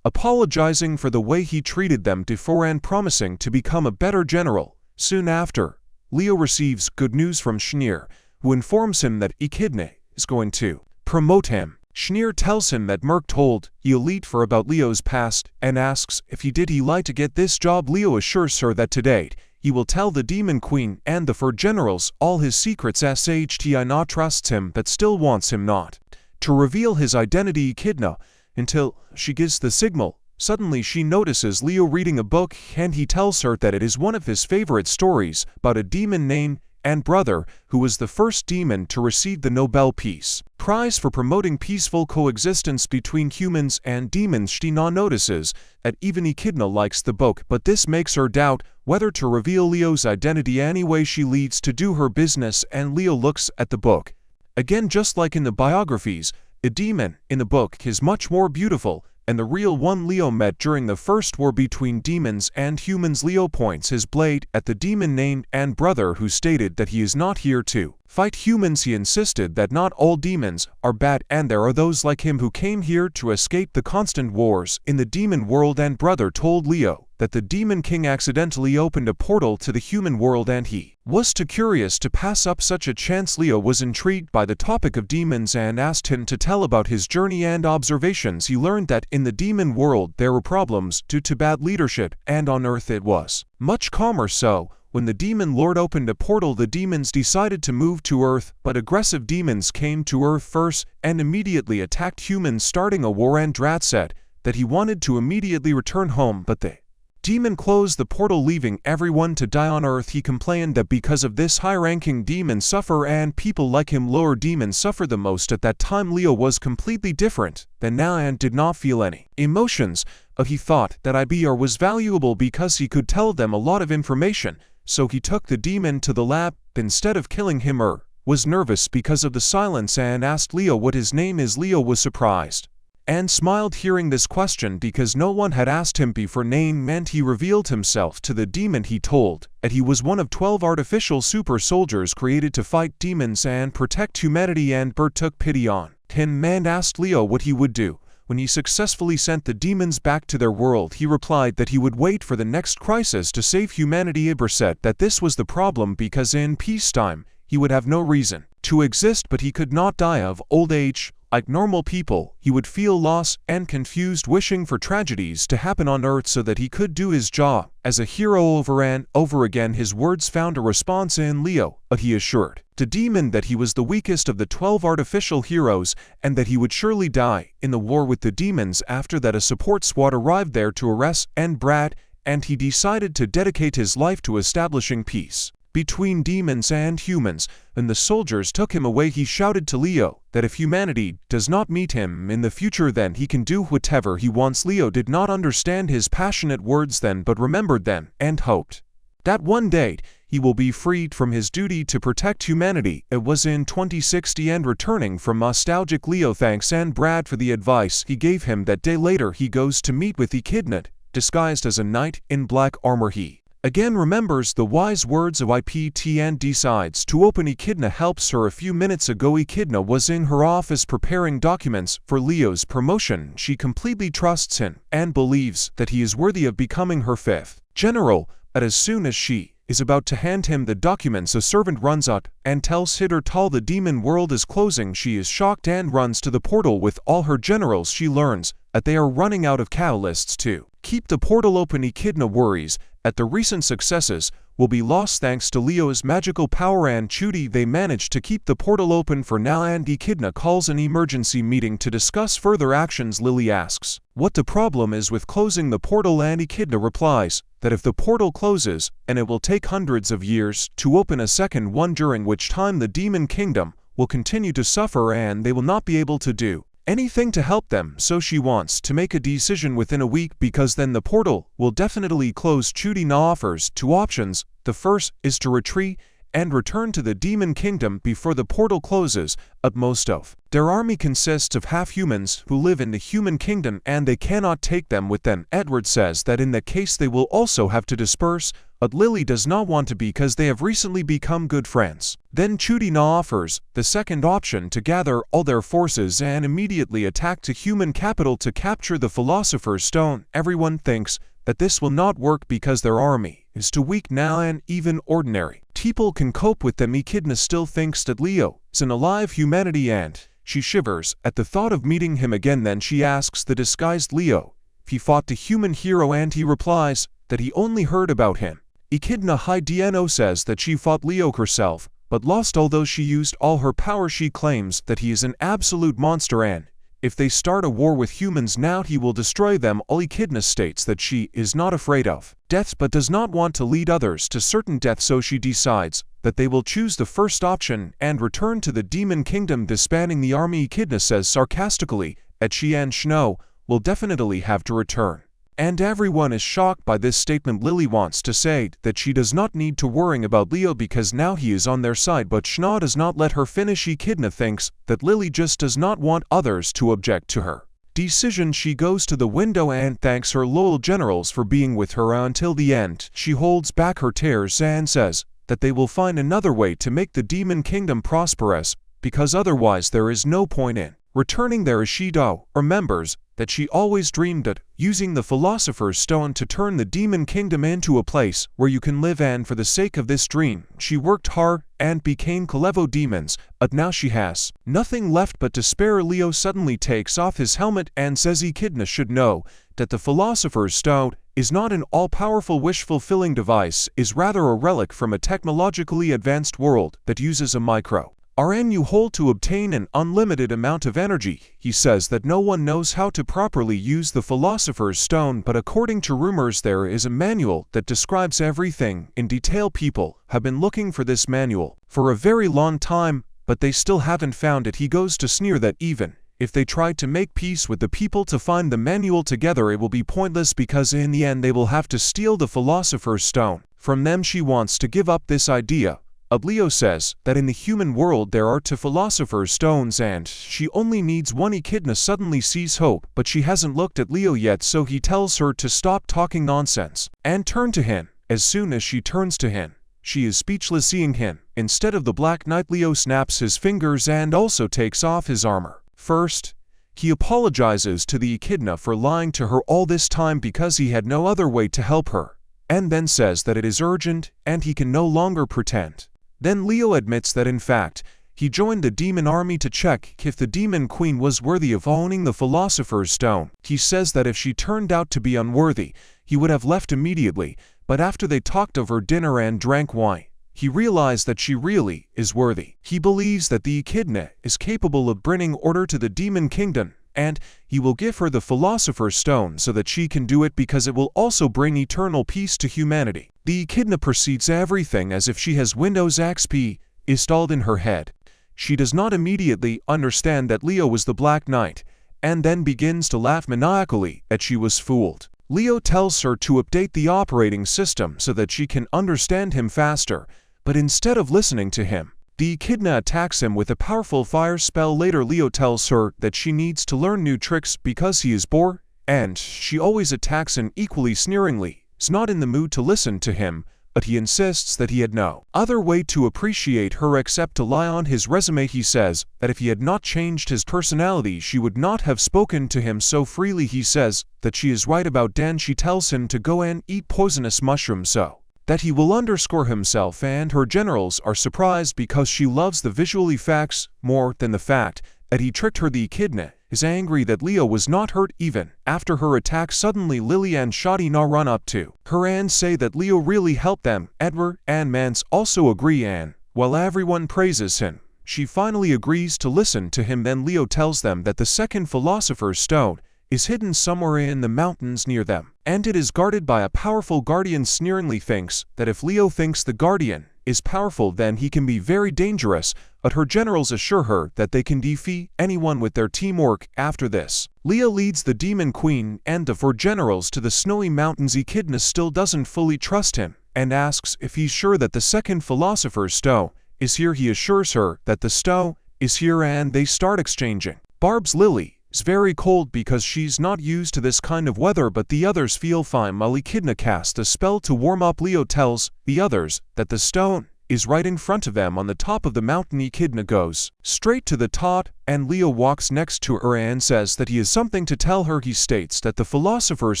apologizing for the way he treated them before and promising to become a better general. Soon after, Leo receives good news from Schneider, who informs him that Echidna is going to promote him. Schneider tells him that Merc told Elite about Leo's past and asks if he lie to get this job. Leo assures her that to date, he will tell the Demon Queen and the Four Generals all his secrets. Shti not trusts him but still wants him not to reveal his identity Echidna until she gives the signal. Suddenly she notices Leo reading a book and he tells her that it is one of his favorite stories about a demon named and brother who was the first demon to receive the Nobel Peace Prize for promoting peaceful coexistence between humans and demons. She now notices that even Echidna likes the book, but this makes her doubt whether to reveal Leo's identity. Anyway, she leaves to do her business and Leo looks at the book. Again, just like in the biographies, the demon in the book is much more beautiful and the real one Leo met during the first war between demons and humans. Leo points his blade at the demon named and brother, who stated that he is not here to fight humans. He insisted that not all demons are bad and there are those like him who came here to escape the constant wars in the demon world. And brother told Leo that the Demon King accidentally opened a portal to the human world and he was too curious to pass up such a chance. Leo was intrigued by the topic of demons and asked him to tell about his journey and observations. He learned that in the demon world there were problems due to bad leadership, and on Earth it was much calmer. So, when the Demon Lord opened a portal, the demons decided to move to Earth, but aggressive demons came to Earth first and immediately attacked humans, starting a war. And Drat said that he wanted to immediately return home, but the demon closed the portal, leaving everyone to die on Earth. He complained that because of this, high-ranking demons suffer and people like him, lower demons, suffer the most. At that time, Leo was completely different than now and did not feel any emotions. He thought that IBR was valuable because he could tell them a lot of information, so he took the demon to the lab. Instead of killing him, was nervous because of the silence and asked Leo what his name is. Leo was surprised and smiled hearing this question because no one had asked him before name, and he revealed himself to the demon. He told that he was one of 12 artificial super soldiers created to fight demons and protect humanity, and Bert took pity on him and asked Leo what he would do when he successfully sent the demons back to their world. He replied that he would wait for the next crisis to save humanity. Ibra said that this was the problem because in peacetime he would have no reason to exist, but he could not die of old age. Like normal people, he would feel lost and confused, wishing for tragedies to happen on Earth so that he could do his job as a hero over and over again. His words found a response in Leo, but he assured the demon that he was the weakest of the 12 artificial heroes and that he would surely die in the war with the demons. After that, a support squad arrived there to arrest and Brad, and he decided to dedicate his life to establishing peace between demons and humans. When the soldiers took him away, he shouted to Leo that if humanity does not meet him in the future, then he can do whatever he wants. Leo did not understand his passionate words then, but remembered them and hoped that one day he will be freed from his duty to protect humanity. It was in 2060, and returning from nostalgic, Leo thanks and Brad for the advice he gave him. That day later, he goes to meet with Echidna, disguised as a knight in black armor. He again remembers the wise words of IPT and decides to open. Echidna helps her. A few minutes ago, Echidna was in her office preparing documents for Leo's promotion. She completely trusts him and believes that he is worthy of becoming her 5th general, but as soon as she is about to hand him the documents, a servant runs up and tells Siddartal the demon world is closing. She is shocked and runs to the portal with all her generals. She learns that they are running out of catalysts to keep the portal open. Echidna worries that the recent successes will be lost thanks to Leo's magical power and Chudy. They manage to keep the portal open for now, and Echidna calls an emergency meeting to discuss further actions. Lily asks what the problem is with closing the portal, and Echidna replies that if the portal closes, and it will take hundreds of years to open a second one, during which time the Demon Kingdom will continue to suffer and they will not be able to do anything to help them, so she wants to make a decision within a week because then the portal will definitely close. Chudina offers two options. The first is to retreat and return to the demon kingdom before the portal closes. Most of their army consists of half-humans who live in the human kingdom and they cannot take them with them. Edward says that in that case they will also have to disperse, but Lily does not want to because they have recently become good friends. Then Chudina offers the second option, to gather all their forces and immediately attack the human capital to capture the Philosopher's Stone. Everyone thinks that this will not work because their army is too weak now and even ordinary people can cope with them. Echidna still thinks that Leo is an alive humanity and she shivers at the thought of meeting him again. Then she asks the disguised Leo if he fought the human hero and he replies that he only heard about him. Echidna Hydiano says that she fought Leo herself, but lost. Although she used all her power, she claims that he is an absolute monster and if they start a war with humans now he will destroy them all. Echidna states that she is not afraid of death but does not want to lead others to certain death, so she decides that they will choose the first option and return to the demon kingdom, disbanding the army. Echidna says sarcastically that she and Snow will definitely have to return, and everyone is shocked by this statement. Lily wants to say that she does not need to worry about Leo because now he is on their side, but Snow does not let her finish. Echidna thinks that Lily just does not want others to object to her decision. She goes to the window and thanks her loyal generals for being with her until the end. She holds back her tears and says that they will find another way to make the demon kingdom prosperous because otherwise there is no point in returning there. Ishido remembers that she always dreamed of using the Philosopher's Stone to turn the demon kingdom into a place where you can live, and for the sake of this dream, she worked hard and became Calevo demons, but now she has nothing left but despair. Leo suddenly takes off his helmet and says Echidna should know that the Philosopher's Stone is not an all-powerful wish-fulfilling device, is rather a relic from a technologically advanced world that uses a micro-RNU hole to obtain an unlimited amount of energy. He says that no one knows how to properly use the Philosopher's Stone, but according to rumors there is a manual that describes everything in detail. People have been looking for this manual for a very long time, but they still haven't found it. He goes to sneer that even if they try to make peace with the people to find the manual together, it will be pointless because in the end they will have to steal the Philosopher's Stone from them. She wants to give up this idea. Leo says that in the human world there are two Philosopher's Stones and she only needs one. Echidna suddenly sees hope, but she hasn't looked at Leo yet, so he tells her to stop talking nonsense and turn to him. As soon as she turns to him, she is speechless seeing him. Instead of the Black Knight, Leo snaps his fingers and also takes off his armor. First, he apologizes to the Echidna for lying to her all this time because he had no other way to help her, and then says that it is urgent and he can no longer pretend. Then Leo admits that in fact, he joined the demon army to check if the demon queen was worthy of owning the Philosopher's Stone. He says that if she turned out to be unworthy, he would have left immediately, but after they talked over dinner and drank wine, he realized that she really is worthy. He believes that the Echidna is capable of bringing order to the demon kingdom, and he will give her the Philosopher's Stone so that she can do it because it will also bring eternal peace to humanity. The Echidna proceeds everything as if she has Windows XP installed in her head. She does not immediately understand that Leo was the Black Knight, and then begins to laugh maniacally that she was fooled. Leo tells her to update the operating system so that she can understand him faster, but instead of listening to him, the Echidna attacks him with a powerful fire spell. Later, Leo tells her that she needs to learn new tricks because he is bored, and she always attacks him equally sneeringly. He's not in the mood to listen to him, but he insists that he had no other way to appreciate her except to lie on his resume. He says that if he had not changed his personality, she would not have spoken to him so freely. He says that she is right about Dan. She tells him to go and eat poisonous mushrooms so that he will underscore himself, and her generals are surprised because she loves the visual effects more than the fact that he tricked her. The Echidna is angry that Leo was not hurt even after her attack. Suddenly Lily and Shadina run up to her and say that Leo really helped them. Edward and Mance also agree, and while everyone praises him, she finally agrees to listen to him. Then Leo tells them that the second Philosopher's Stone is hidden somewhere in the mountains near them, and it is guarded by a powerful guardian. Sneeringly thinks that if Leo thinks the guardian is powerful, then he can be very dangerous, but her generals assure her that they can defeat anyone with their teamwork. After this, Leah leads the Demon Queen and the 4 generals to the snowy mountains. Echidna still doesn't fully trust him and asks if he's sure that the second Philosopher's Stone is here. He assures her that the stone is here, and they start exchanging. Barb's Lily is very cold because she's not used to this kind of weather, but the others feel fine. While Echidna casts a spell to warm up, Leo tells the others that the stone is right in front of them on the top of the mountain. Echidna goes straight to the top, and Leo walks next to her and says that he has something to tell her. He states that the Philosopher's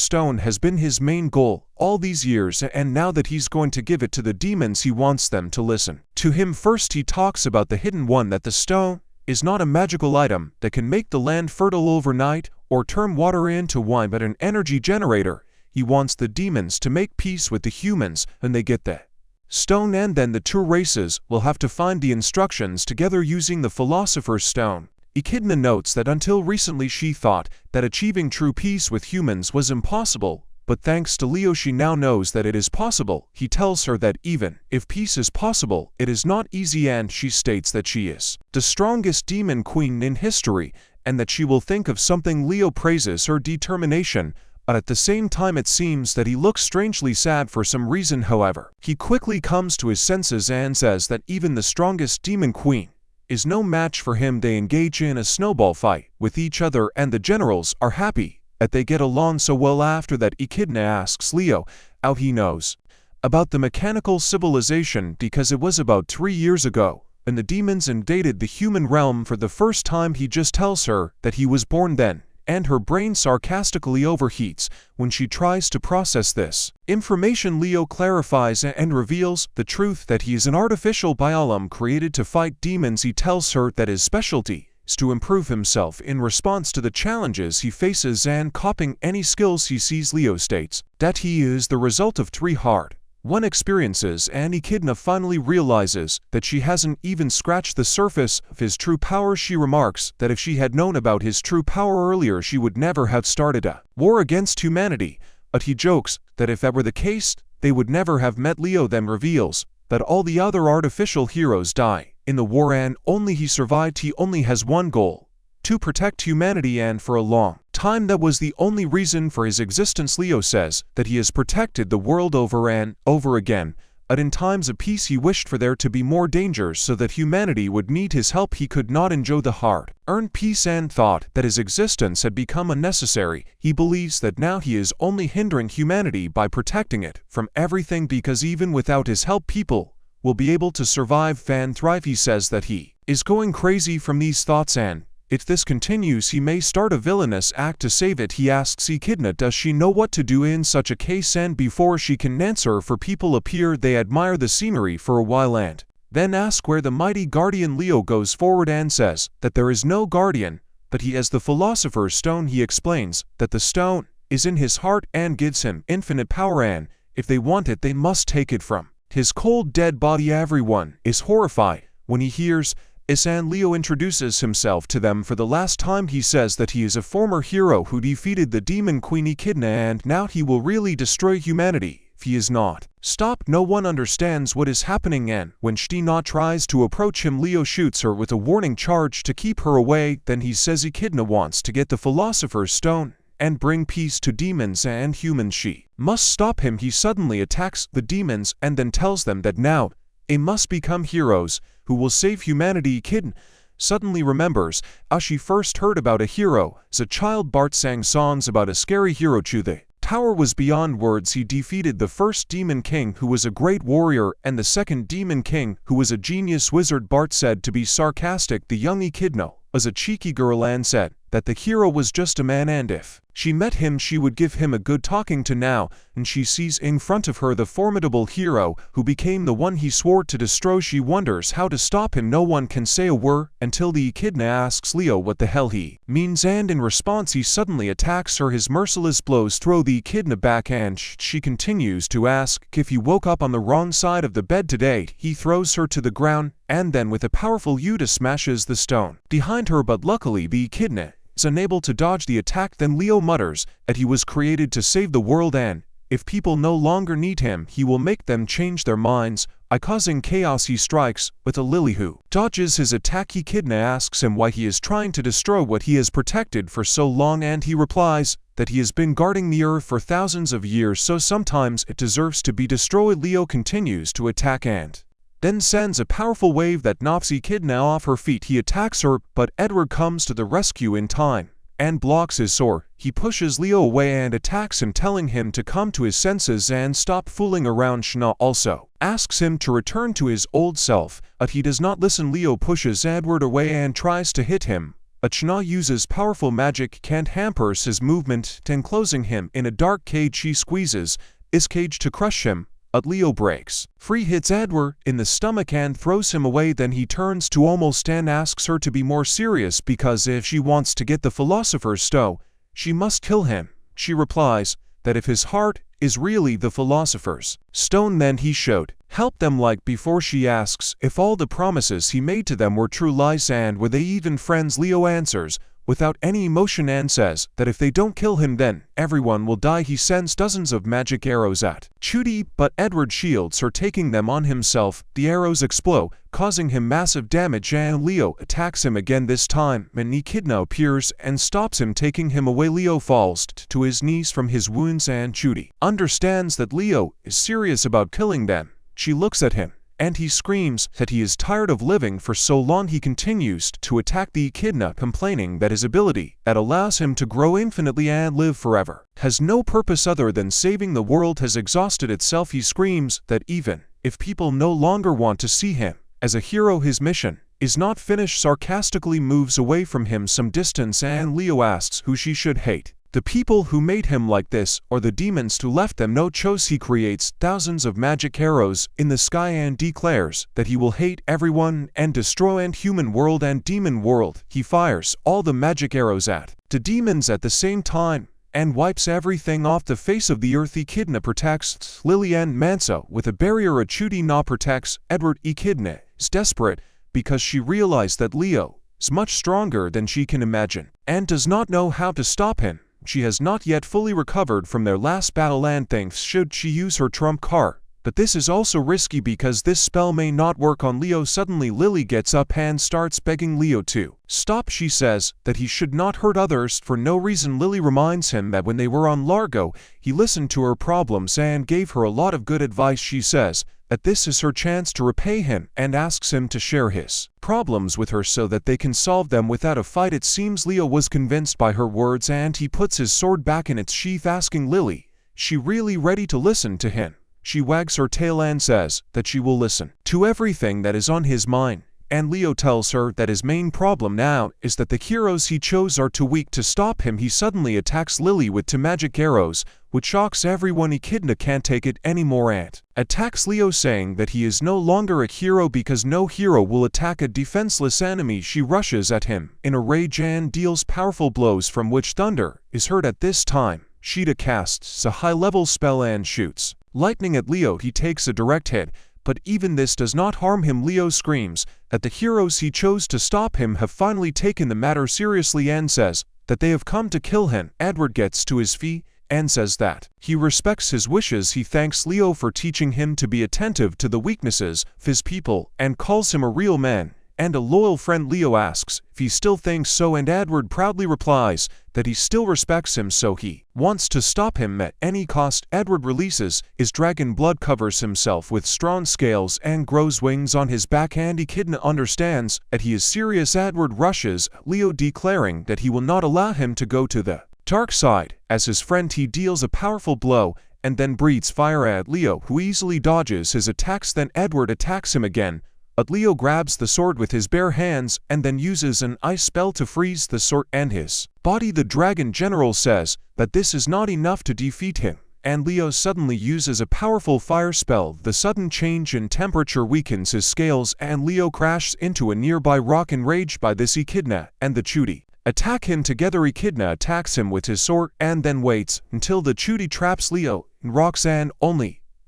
Stone has been his main goal all these years, and now that he's going to give it to the demons, he wants them to listen to him. First, he talks about the hidden one, that the stone is not a magical item that can make the land fertile overnight or turn water into wine, but an energy generator. He wants the demons to make peace with the humans and they get the stone, and then the 2 races will have to find the instructions together using the Philosopher's Stone. Echidna notes that until recently she thought that achieving true peace with humans was impossible, but thanks to Leo she now knows that it is possible. He tells her that even if peace is possible, it is not easy, and she states that she is the strongest demon queen in history and that she will think of something. Leo praises her determination, but at the same time it seems that he looks strangely sad for some reason. However, he quickly comes to his senses and says that even the strongest demon queen is no match for him. They engage in a snowball fight with each other, and the generals are happy that they get along so well. After that, Echidna asks Leo how he knows about the mechanical civilization, because it was about 3 years ago when the demons invaded the human realm for the first time. He just tells her that he was born then, and her brain sarcastically overheats when she tries to process this information. Leo clarifies and reveals the truth that he is an artificial biolum created to fight demons. He tells her that his specialty is to improve himself in response to the challenges he faces and copying any skills he sees. Leo states that he is the result of 3 hard-won experiences, and Echidna finally realizes that she hasn't even scratched the surface of his true power. She remarks that if she had known about his true power earlier, she would never have started a war against humanity, but he jokes that if that were the case, they would never have met. Leo then reveals that all the other artificial heroes die in the war and only he survived. He only has one goal: to protect humanity, and for a long time that was the only reason for his existence. Leo says that he has protected the world over and over again, but in times of peace he wished for there to be more dangers so that humanity would need his help. He could not enjoy the hard-earned peace and thought that his existence had become unnecessary. He believes that now he is only hindering humanity by protecting it from everything, because even without his help people will be able to survive and thrive. He says that he is going crazy from these thoughts, and if this continues he may start a villainous act to save it. He asks Echidna does she know what to do in such a case, and before she can answer, for people appear. They admire the scenery for a while and then ask where the mighty guardian. Leo goes forward and says that there is no guardian, but he has the Philosopher's Stone. He explains that the stone is in his heart and gives him infinite power, and if they want it they must take it from his cold dead body. Everyone is horrified when he hears this, and Leo introduces himself to them for the last time. He says that he is a former hero who defeated the demon queen Echidna, and now he will really destroy humanity if he is not stopped. No one understands what is happening, and when Echidna tries to approach him, Leo shoots her with a warning charge to keep her away. Then he says Echidna wants to get the Philosopher's Stone and bring peace to demons and humans. She must stop him. He suddenly attacks the demons and then tells them that now they must become heroes who will save humanity. Echidna suddenly remembers how she first heard about a hero. As a child, Bart sang songs about a scary hero. The tower was beyond words. He defeated the first demon king, who was a great warrior, and the second demon king, who was a genius wizard. Bart said to be sarcastic. The young Echidna was a cheeky girl and said that the hero was just a man, and if she met him she would give him a good talking to. Now, and she sees in front of her the formidable hero who became the one he swore to destroy. She wonders how to stop him. No one can say a word until the Echidna asks Leo what the hell he means, and in response he suddenly attacks her. His merciless blows throw the Echidna back, and she continues to ask if he woke up on the wrong side of the bed today. He throws her to the ground and then with a powerful Uta smashes the stone behind her, but luckily the Echidna is unable to dodge the attack. Then Leo mutters that he was created to save the world, and if people no longer need him he will make them change their minds. causing chaos. He strikes with a lily who dodges his attack. Echidna asks him why he is trying to destroy what he has protected for so long, and he replies that he has been guarding the earth for thousands of years, so sometimes it deserves to be destroyed. Leo continues to attack and then sends a powerful wave that knocks Echidna off her feet. He attacks her, but Edward comes to the rescue in time and blocks his sword. He pushes Leo away and attacks him, telling him to come to his senses and stop fooling around. Shna also asks him to return to his old self, but he does not listen. Leo pushes Edward away and tries to hit him, but Shna uses powerful magic and hampers his movement, enclosing him in a dark cage. She squeezes his cage to crush him, but Leo breaks free, hits Edward in the stomach and throws him away. Then he turns to Almost and asks her to be more serious, because if she wants to get the Philosopher's Stone, she must kill him. She replies that if his heart is really the Philosopher's Stone, then he should help them like before. She asks if all the promises he made to them were true lies and were they even friends. Leo answers without any emotion and says that if they don't kill him, then everyone will die. He sends dozens of magic arrows at Chuty, but Edward shields her, taking them on himself. The arrows explode, causing him massive damage, and Leo attacks him again. This time, an Echidna appears and stops him, taking him away. Leo falls to his knees from his wounds, and Chuty understands that Leo is serious about killing them. She looks at him, and he screams that he is tired of living for so long. He continues to attack the Echidna, complaining that his ability that allows him to grow infinitely and live forever has no purpose other than saving the world has exhausted itself. He screams that even if people no longer want to see him as a hero, his mission is not finished. Sarcastically moves away from him some distance, and Leo asks who she should hate, the people who made him like this or the demons who left them no choice. He creates thousands of magic arrows in the sky and declares that he will hate everyone and destroy and human world and demon world. He fires all the magic arrows at the demons at the same time and wipes everything off the face of the earth. Echidna protects Lily and Manso with a barrier. Chuty now protects Edward. Echidna is desperate because she realized that Leo is much stronger than she can imagine and does not know how to stop him. She has not yet fully recovered from their last battle and thinks should she use her trump card, but this is also risky because this spell may not work on Leo. Suddenly Lily gets up and starts begging Leo to stop. She says that he should not hurt others for no reason. Lily reminds him that when they were on Largo, he listened to her problems and gave her a lot of good advice. She says that this is her chance to repay him and asks him to share his problems with her so that they can solve them without a fight. It seems Leo was convinced by her words and he puts his sword back in its sheath, asking Lily, she really ready to listen to him? She wags her tail and says that she will listen to everything that is on his mind. And Leo tells her that his main problem now is that the heroes he chose are too weak to stop him. He suddenly attacks Lily with two magic arrows, which shocks everyone. Echidna can't take it anymore and attacks Leo, saying that he is no longer a hero because no hero will attack a defenseless enemy. She rushes at him in a rage and deals powerful blows from which thunder is heard. At this time, Sheeta casts a high-level spell and shoots lightning at Leo. He takes a direct hit, but even this does not harm him. Leo screams that the heroes he chose to stop him have finally taken the matter seriously and says that they have come to kill him. Edward gets to his feet and says that he respects his wishes. He thanks Leo for teaching him to be attentive to the weaknesses of his people and calls him a real man and a loyal friend. Leo asks if he still thinks so, and Edward proudly replies that he still respects him, so he wants to stop him at any cost. Edward releases his dragon blood, covers himself with strong scales, and grows wings on his back, and Echidna understands that he is serious. Edward rushes Leo, declaring that he will not allow him to go to the dark side. As his friend, he deals a powerful blow and then breathes fire at Leo, who easily dodges his attacks. Then Edward attacks him again, but Leo grabs the sword with his bare hands and then uses an ice spell to freeze the sword and his body. The dragon general says that this is not enough to defeat him, and Leo suddenly uses a powerful fire spell. The sudden change in temperature weakens his scales, and Leo crashes into a nearby rock. Enraged by this, Echidna and the Chuty attack him together. Echidna attacks him with his sword and then waits until the Chuty traps Leo in rocks and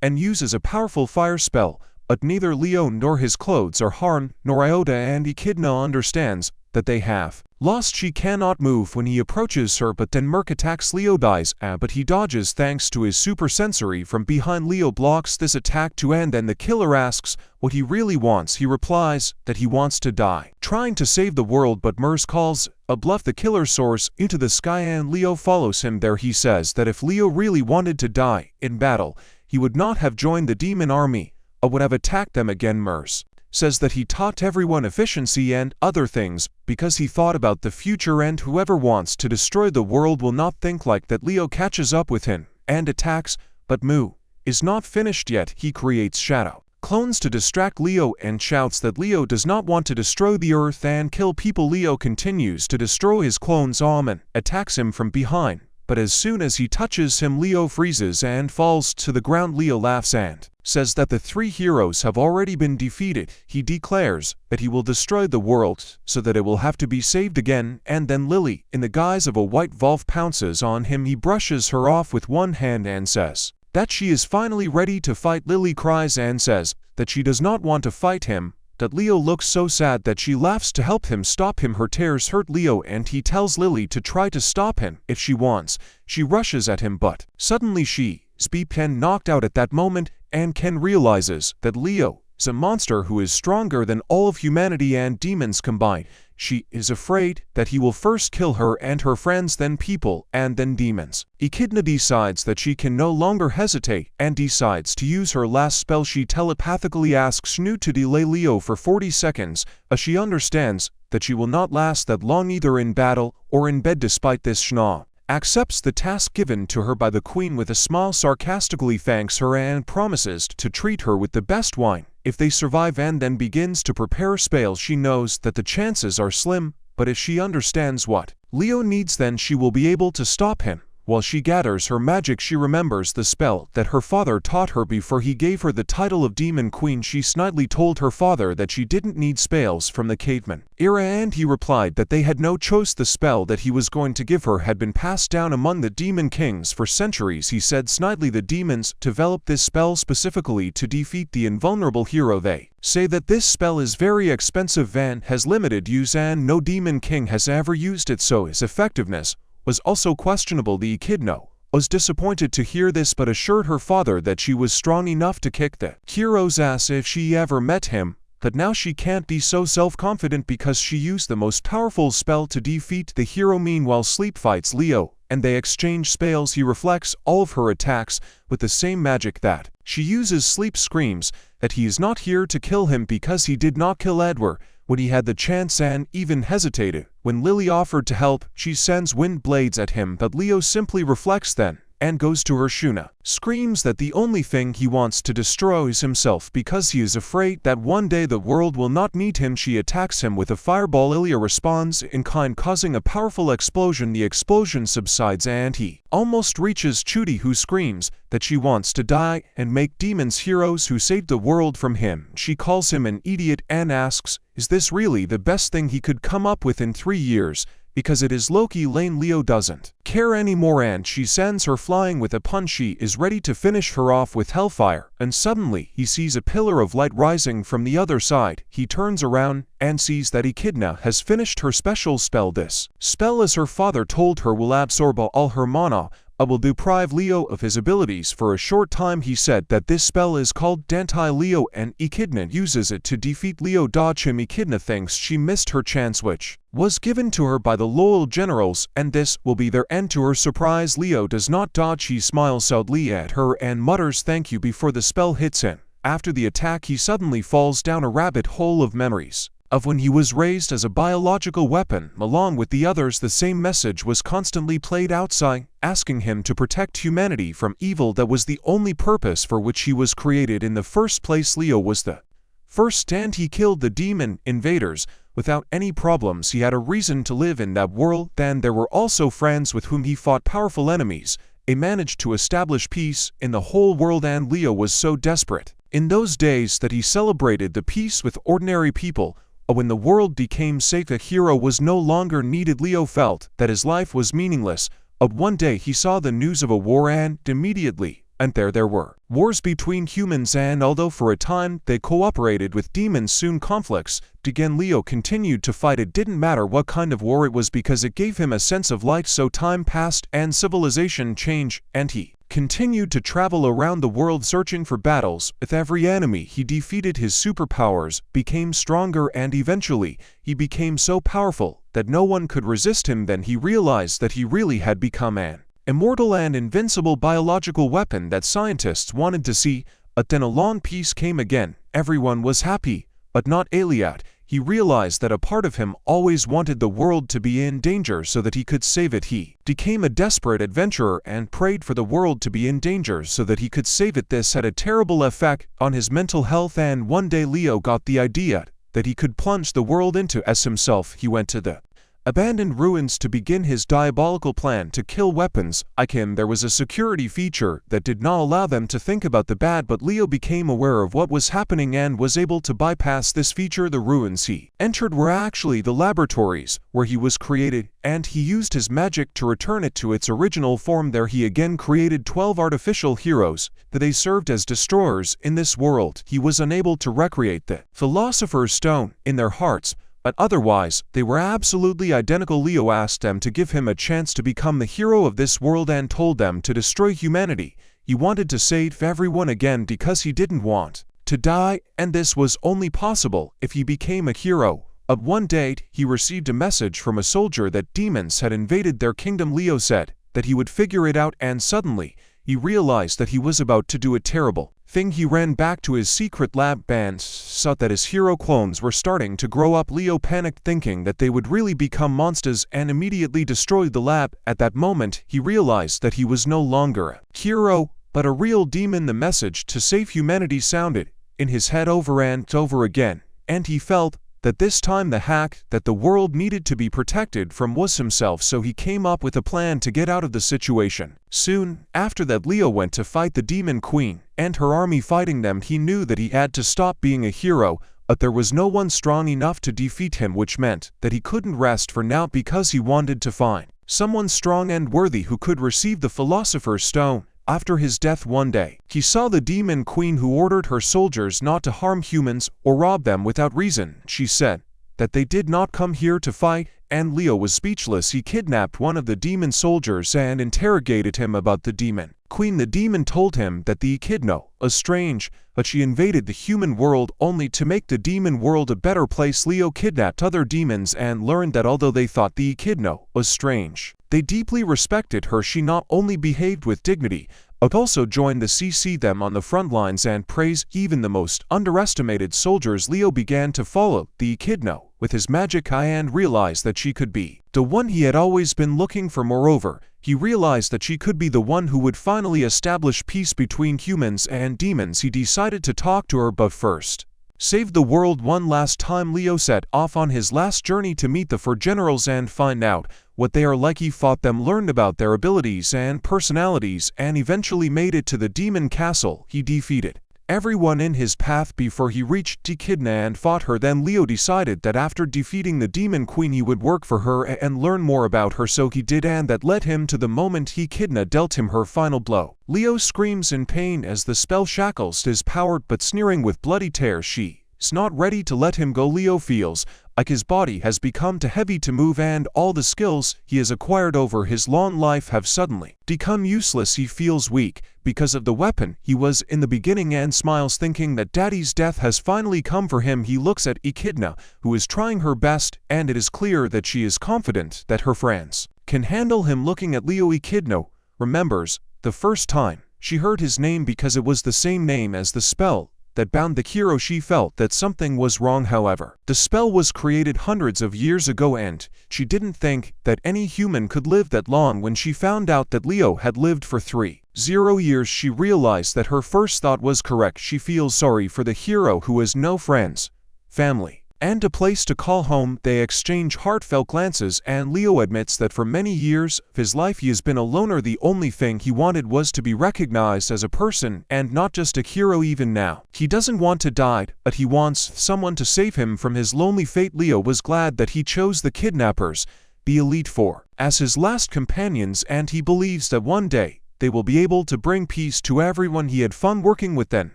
uses a powerful fire spell. But neither Leo nor his clothes are harmed, nor iota, and Echidna understands that they have lost. She cannot move when he approaches her, but then Merc attacks. Leo dies, but he dodges thanks to his super sensory from behind. Leo blocks this attack to end, and the killer asks what he really wants. He replies that he wants to die, trying to save the world, but Mers calls a bluff. The killer soars into the sky and Leo follows him there. He says that if Leo really wanted to die in battle, he would not have joined the demon army, or would have attacked them again. Mers says that he taught everyone efficiency and other things because he thought about the future, and whoever wants to destroy the world will not think like that. Leo catches up with him and attacks, but Mu is not finished yet. He creates shadow clones to distract Leo and shouts that Leo does not want to destroy the earth and kill people. Leo continues to destroy his clones. Amen attacks him from behind, but as soon as he touches him, Leo freezes and falls to the ground. Leo laughs and says that the three heroes have already been defeated. He declares that he will destroy the world so that it will have to be saved again, and then Lily, in the guise of a white wolf, pounces on him. He brushes her off with one hand and says that she is finally ready to fight. Lily cries and says that she does not want to fight him, that Leo looks so sad that she laughs to help him stop him. Her tears hurt Leo and he tells Lily to try to stop him if she wants. She rushes at him, but suddenly she's been knocked out at that moment, and Ken realizes that Leo is a monster who is stronger than all of humanity and demons combined. She is afraid that he will first kill her and her friends, then people, and then demons. Echidna decides that she can no longer hesitate and decides to use her last spell. She telepathically asks Shnu to delay Leo for 40 seconds, as she understands that she will not last that long either in battle or in bed. Despite this, Shna accepts the task given to her by the queen with a smile, sarcastically thanks her and promises to treat her with the best wine if they survive, and then begins to prepare a spell. She knows that the chances are slim, but if she understands what Leo needs, then she will be able to stop him. While she gathers her magic, she remembers the spell that her father taught her before he gave her the title of Demon Queen. She snidely told her father that she didn't need spells from the caveman era, and he replied that they had no choice. The spell that he was going to give her had been passed down among the demon kings for centuries. He said snidely the demons developed this spell specifically to defeat the invulnerable hero. They say that this spell is very expensive and has limited use, and no demon king has ever used it, so its effectiveness was also questionable. The Echidna was disappointed to hear this, but assured her father that she was strong enough to kick the hero's ass if she ever met him, but now she can't be so self-confident because she used the most powerful spell to defeat the hero. Meanwhile, Sleep fights Leo, and they exchange spells. He reflects all of her attacks with the same magic that she uses. Sleep screams that he is not here to kill him because he did not kill Edward when he had the chance, and even hesitated when Lily offered to help. She sends wind blades at him, but Leo simply reflects then and goes to her. Shuna screams that the only thing he wants to destroy is himself because he is afraid that one day the world will not need him. She attacks him with a fireball. Ilya responds in kind, causing a powerful explosion. The explosion subsides and he almost reaches Chuti, who screams that she wants to die and make demons heroes who saved the world from him. She calls him an idiot and asks, is this really the best thing he could come up with in 3 years? Because it is Loki Lane. Leo doesn't care anymore and she sends her flying with a punch. She is ready to finish her off with hellfire, and suddenly he sees a pillar of light rising from the other side. He turns around and sees that Echidna has finished her special spell. This spell, as her father told her, will absorb all her mana. Will deprive Leo of his abilities for a short time. He said that this spell is called Dantai Leo and Echidna uses it to defeat Leo. Dodge him. Echidna thinks she missed her chance, which was given to her by the loyal generals, and this will be their end. To her surprise, Leo does not dodge. He smiles sadly at her and mutters thank you before the spell hits him. After the attack, he suddenly falls down a rabbit hole of memories of when he was raised as a biological weapon. Along with the others, the same message was constantly played outside, asking him to protect humanity from evil that was the only purpose for which he was created in the first place. Leo was the first, and he killed the demon invaders without any problems. He had a reason to live in that world. Then there were also friends with whom he fought powerful enemies. They managed to establish peace in the whole world, and Leo was so desperate in those days that he celebrated the peace with ordinary people. When the world became safe, a hero was no longer needed. Leo felt that his life was meaningless. One day he saw the news of a war and immediately and there were wars between humans, and although for a time they cooperated with demons, soon conflicts began. Leo continued to fight. It didn't matter what kind of war it was because it gave him a sense of light. So time passed and civilization changed, and he continued to travel around the world searching for battles. With every enemy he defeated, his superpowers became stronger, and eventually he became so powerful that no one could resist him. Then he realized that he really had become an immortal and invincible biological weapon that scientists wanted to see. But then along peace came again. Everyone was happy, but not Elliot. He realized that a part of him always wanted the world to be in danger so that he could save it. He became a desperate adventurer and prayed for the world to be in danger so that he could save it. This had a terrible effect on his mental health, and one day Leo got the idea that he could plunge the world into as himself. He went to the abandoned ruins to begin his diabolical plan to kill weapons icon. There was a security feature that did not allow them to think about the bad, but Leo became aware of what was happening and was able to bypass this feature. The ruins he entered were actually the laboratories where he was created, and he used his magic to return it to its original form. There he again created 12 artificial heroes that they served as destroyers in this world. He was unable to recreate the Philosopher's Stone in their hearts, but otherwise, they were absolutely identical. Leo asked them to give him a chance to become the hero of this world and told them to destroy humanity. He wanted to save everyone again because he didn't want to die, and this was only possible if he became a hero. At one date, he received a message from a soldier that demons had invaded their kingdom. Leo said that he would figure it out, and suddenly, he realized that he was about to do a terrible thing. He ran back to his secret lab and saw that his hero clones were starting to grow up. Leo panicked, thinking that they would really become monsters, and immediately destroyed the lab. At that moment, he realized that he was no longer a hero, but a real demon. The message to save humanity sounded in his head over and over again, and he felt that this time the hack that the world needed to be protected from was himself. So he came up with a plan to get out of the situation. Soon after that, Leo went to fight the Demon Queen and her army. Fighting them, he knew that he had to stop being a hero, but there was no one strong enough to defeat him, which meant that he couldn't rest for now because he wanted to find someone strong and worthy who could receive the Philosopher's Stone. After his death one day, he saw the Demon Queen, who ordered her soldiers not to harm humans or rob them without reason. She said that they did not come here to fight, and Leo was speechless. He kidnapped one of the demon soldiers and interrogated him about the Demon Queen. The demon told him that the Echidna was strange, but she invaded the human world only to make the demon world a better place. Leo kidnapped other demons and learned that although they thought the Echidna was strange, they deeply respected her. She not only behaved with dignity, but also joined the CC them on the front lines and praised even the most underestimated soldiers. Leo began to follow the Echidna with his magic eye and realized that she could be the one he had always been looking for. Moreover, he realized that she could be the one who would finally establish peace between humans and demons. He decided to talk to her, but first save the world one last time. Leo set off on his last journey to meet the 4 generals and find out what they are like. He fought them, learned about their abilities and personalities, and eventually made it to the demon castle. He defeated everyone in his path before he reached Echidna and fought her. Then Leo decided that after defeating the Demon Queen he would work for her and learn more about her. So he did, and that led him to the moment Echidna dealt him her final blow. Leo screams in pain as the spell shackles his power, but sneering with bloody tears, she is not ready to let him go. Leo feels like his body has become too heavy to move, and all the skills he has acquired over his long life have suddenly become useless. He feels weak because of the weapon he was in the beginning and smiles, thinking that Daddy's death has finally come for him. He looks at Echidna, who is trying her best, and it is clear that she is confident that her friends can handle him. Looking at Leo, Echidna remembers the first time she heard his name because it was the same name as the spell that bound the hero. She felt that something was wrong. However, the spell was created hundreds of years ago, and she didn't think that any human could live that long. When she found out that Leo had lived for 30 years, she realized that her first thought was correct. She feels sorry for the hero who has no friends, family, and a place to call home. They exchange heartfelt glances, and Leo admits that for many years of his life he has been a loner. The only thing he wanted was to be recognized as a person and not just a hero. Even now, he doesn't want to die, but he wants someone to save him from his lonely fate. Leo was glad that he chose the kidnappers, the Elite Four, as his last companions, and he believes that one day they will be able to bring peace to everyone. He had fun working with them,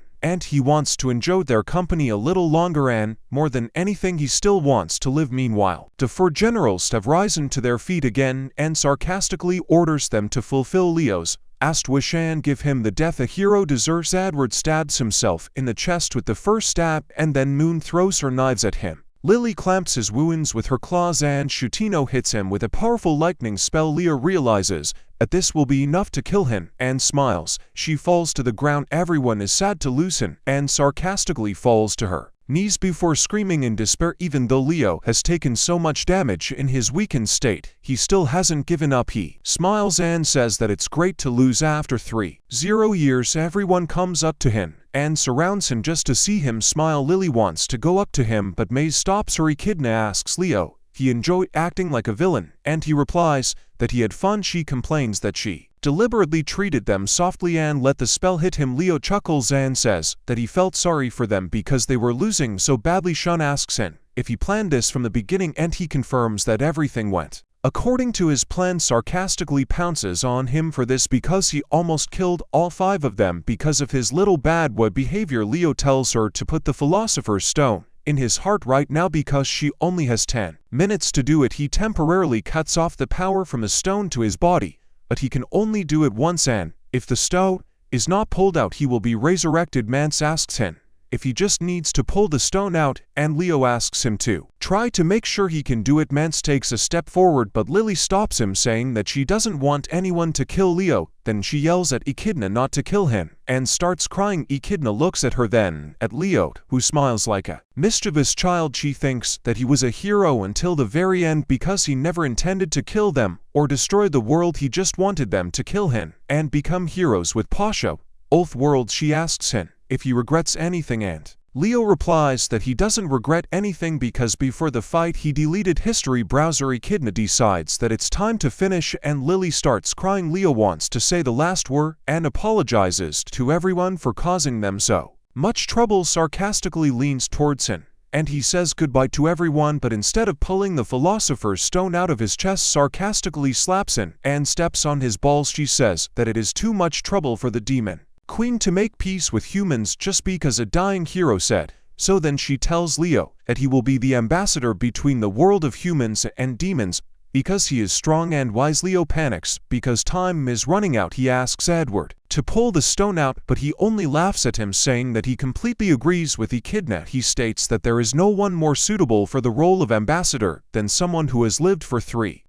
and he wants to enjoy their company a little longer, and, more than anything, he still wants to live. Meanwhile, the four generals have risen to their feet again and sarcastically orders them to fulfill Leo's asked wish and give him the death a hero deserves. Edward stabs himself in the chest with the first stab, and then Moon throws her knives at him. Lily clamps his wounds with her claws and Shutino hits him with a powerful lightning spell. Leo realizes that this will be enough to kill him and smiles. She falls to the ground. Everyone is sad to lose him and sarcastically falls to her knees before screaming in despair. Even though Leo has taken so much damage in his weakened state, he still hasn't given up. He smiles and says that it's great to lose after 30 years. Everyone comes up to him and surrounds him just to see him smile. Lily wants to go up to him, but Maze stops her. Echidna asks Leo if he enjoyed acting like a villain, and he replies that he had fun. She complains that she deliberately treated them softly and let the spell hit him. Leo chuckles and says that he felt sorry for them because they were losing so badly. Sean asks him if he planned this from the beginning, and he confirms that everything went according to his plan. Sarcastically pounces on him for this because he almost killed all 5 of them because of his little bad boy behavior. Leo tells her to put the Philosopher's Stone in his heart right now because she only has 10 minutes to do it. He temporarily cuts off the power from the stone to his body, but he can only do it once, and if the stone is not pulled out, he will be resurrected. Mance asks him if he just needs to pull the stone out, and Leo asks him to try to make sure he can do it. Mance takes a step forward, but Lily stops him, saying that she doesn't want anyone to kill Leo. Then she yells at Echidna not to kill him and starts crying. Echidna looks at her, then at Leo, who smiles like a mischievous child. She thinks that he was a hero until the very end because he never intended to kill them or destroy the world. He just wanted them to kill him and become heroes with Pasha. Oath World. She asks him if he regrets anything, and Leo replies that he doesn't regret anything because before the fight he deleted history browser. Echidna decides that it's time to finish, and Lily starts crying. Leo wants to say the last word and apologizes to everyone for causing them so much trouble. Sarcastically leans towards him, and he says goodbye to everyone, but instead of pulling the Philosopher's Stone out of his chest, sarcastically slaps him and steps on his balls. She says that it is too much trouble for the demon Queen to make peace with humans just because a dying hero said so. Then she tells Leo that he will be the ambassador between the world of humans and demons because he is strong and wise. Leo panics because time is running out. He asks Edward to pull the stone out, but he only laughs at him, saying that he completely agrees with Echidna. He states that there is no one more suitable for the role of ambassador than someone who has lived for 30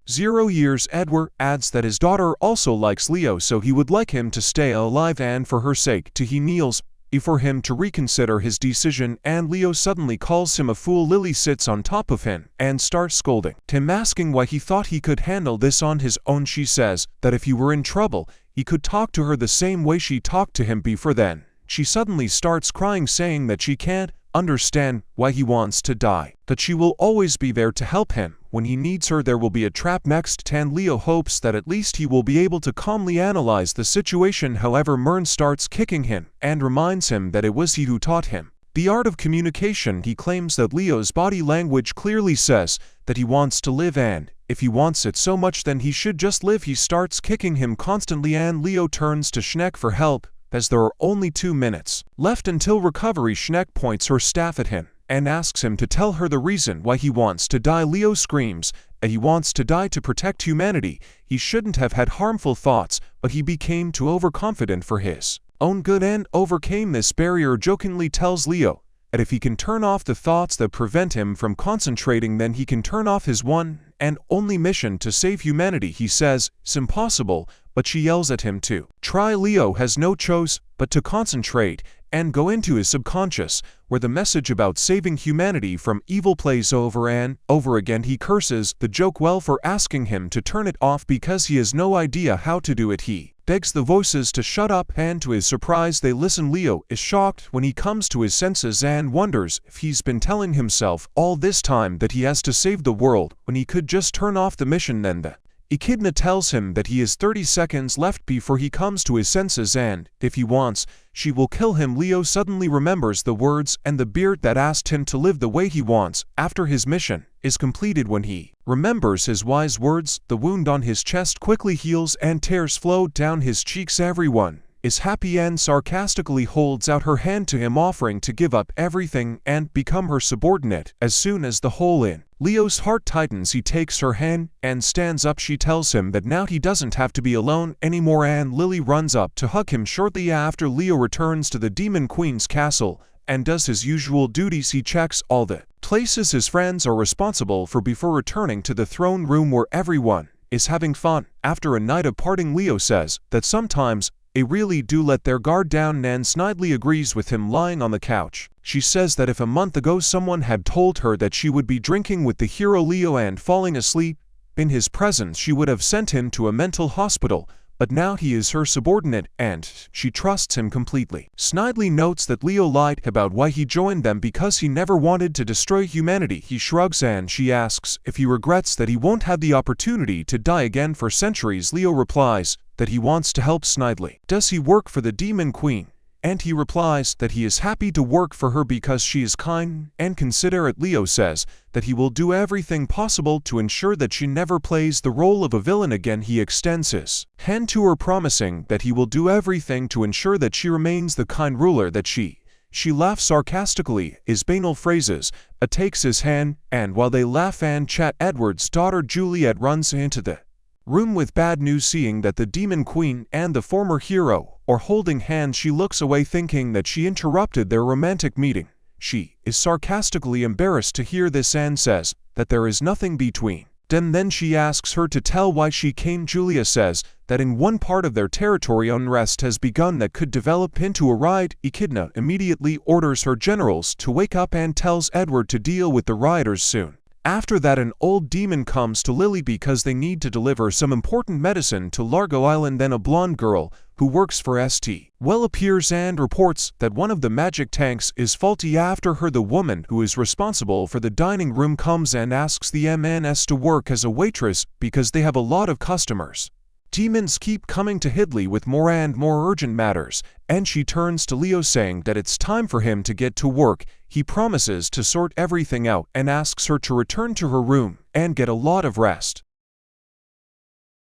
years. Edward adds that his daughter also likes Leo, so he would like him to stay alive, and for her sake he kneels for him to reconsider his decision, and Leo suddenly calls him a fool. Lily sits on top of him and starts scolding him, asking why he thought he could handle this on his own. She says that if he were in trouble, he could talk to her the same way she talked to him before. Then she suddenly starts crying, saying that she can't understand why he wants to die, but she will always be there to help him when he needs her. There will be a trap next, and Leo hopes that at least he will be able to calmly analyze the situation. However, Mern starts kicking him and reminds him that it was he who taught him the art of communication. He claims that Leo's body language clearly says that he wants to live, and if he wants it so much, then he should just live. He starts kicking him constantly, and Leo turns to Schneck for help as there are only 2 minutes left until recovery. Schneck points her staff at him and asks him to tell her the reason why he wants to die. Leo screams that he wants to die to protect humanity. He shouldn't have had harmful thoughts, but he became too overconfident for his own good and overcame this barrier. Jokingly tells Leo that if he can turn off the thoughts that prevent him from concentrating, then he can turn off his one and only mission to save humanity. He says it's impossible, but she yells at him to try. Leo has no choice but to concentrate and go into his subconscious, where the message about saving humanity from evil plays over and over again. He curses the joke well for asking him to turn it off because he has no idea how to do it. He begs the voices to shut up, and to his surprise they listen. Leo is shocked when he comes to his senses and wonders if he's been telling himself all this time that he has to save the world when he could just turn off the mission. Then the Echidna tells him that he has 30 seconds left before he comes to his senses, and if he wants, she will kill him. Leo suddenly remembers the words and the beard that asked him to live the way he wants after his mission is completed when he remembers his wise words. The wound on his chest quickly heals and tears flow down his cheeks. Everyone is happy and sarcastically holds out her hand to him, offering to give up everything and become her subordinate. As soon as the hole in Leo's heart tightens, he takes her hand and stands up. She tells him that now he doesn't have to be alone anymore, and Lily runs up to hug him. Shortly after, Leo returns to the Demon Queen's castle and does his usual duties. He checks all the places his friends are responsible for before returning to the throne room where everyone is having fun. After a night of partying, Leo says that sometimes they really do let their guard down. Nan snidely agrees with him, lying on the couch. She says that if a month ago someone had told her that she would be drinking with the hero Leo and falling asleep in his presence, she would have sent him to a mental hospital. But now he is her subordinate and she trusts him completely. Snidely notes that Leo lied about why he joined them because he never wanted to destroy humanity. He shrugs and she asks if he regrets that he won't have the opportunity to die again for centuries. Leo replies that he wants to help Snidely. Does he work for the Demon Queen? And he replies that he is happy to work for her because she is kind and considerate. Leo says that he will do everything possible to ensure that she never plays the role of a villain again. He extends his hand to her, promising that he will do everything to ensure that she remains the kind ruler that she laughs sarcastically as banal phrases. Takes his hand, and while they laugh and chat, Edward's daughter Juliet runs into the room with bad news. Seeing that the Demon Queen and the former hero are holding hands, she looks away, thinking that she interrupted their romantic meeting. She is sarcastically embarrassed to hear this and says that there is nothing between them. Then she asks her to tell why she came. Julia says that in one part of their territory unrest has begun that could develop into a riot. Echidna immediately orders her generals to wake up and tells Edward to deal with the rioters soon. After that, an old demon comes to Lily because they need to deliver some important medicine to Largo Island. Then a blonde girl who works for St. Well appears and reports that one of the magic tanks is faulty. After her, the woman who is responsible for the dining room comes and asks the MNS to work as a waitress because they have a lot of customers. Demons keep coming to Hidley with more and more urgent matters, and she turns to Leo saying that it's time for him to get to work. He promises to sort everything out and asks her to return to her room and get a lot of rest.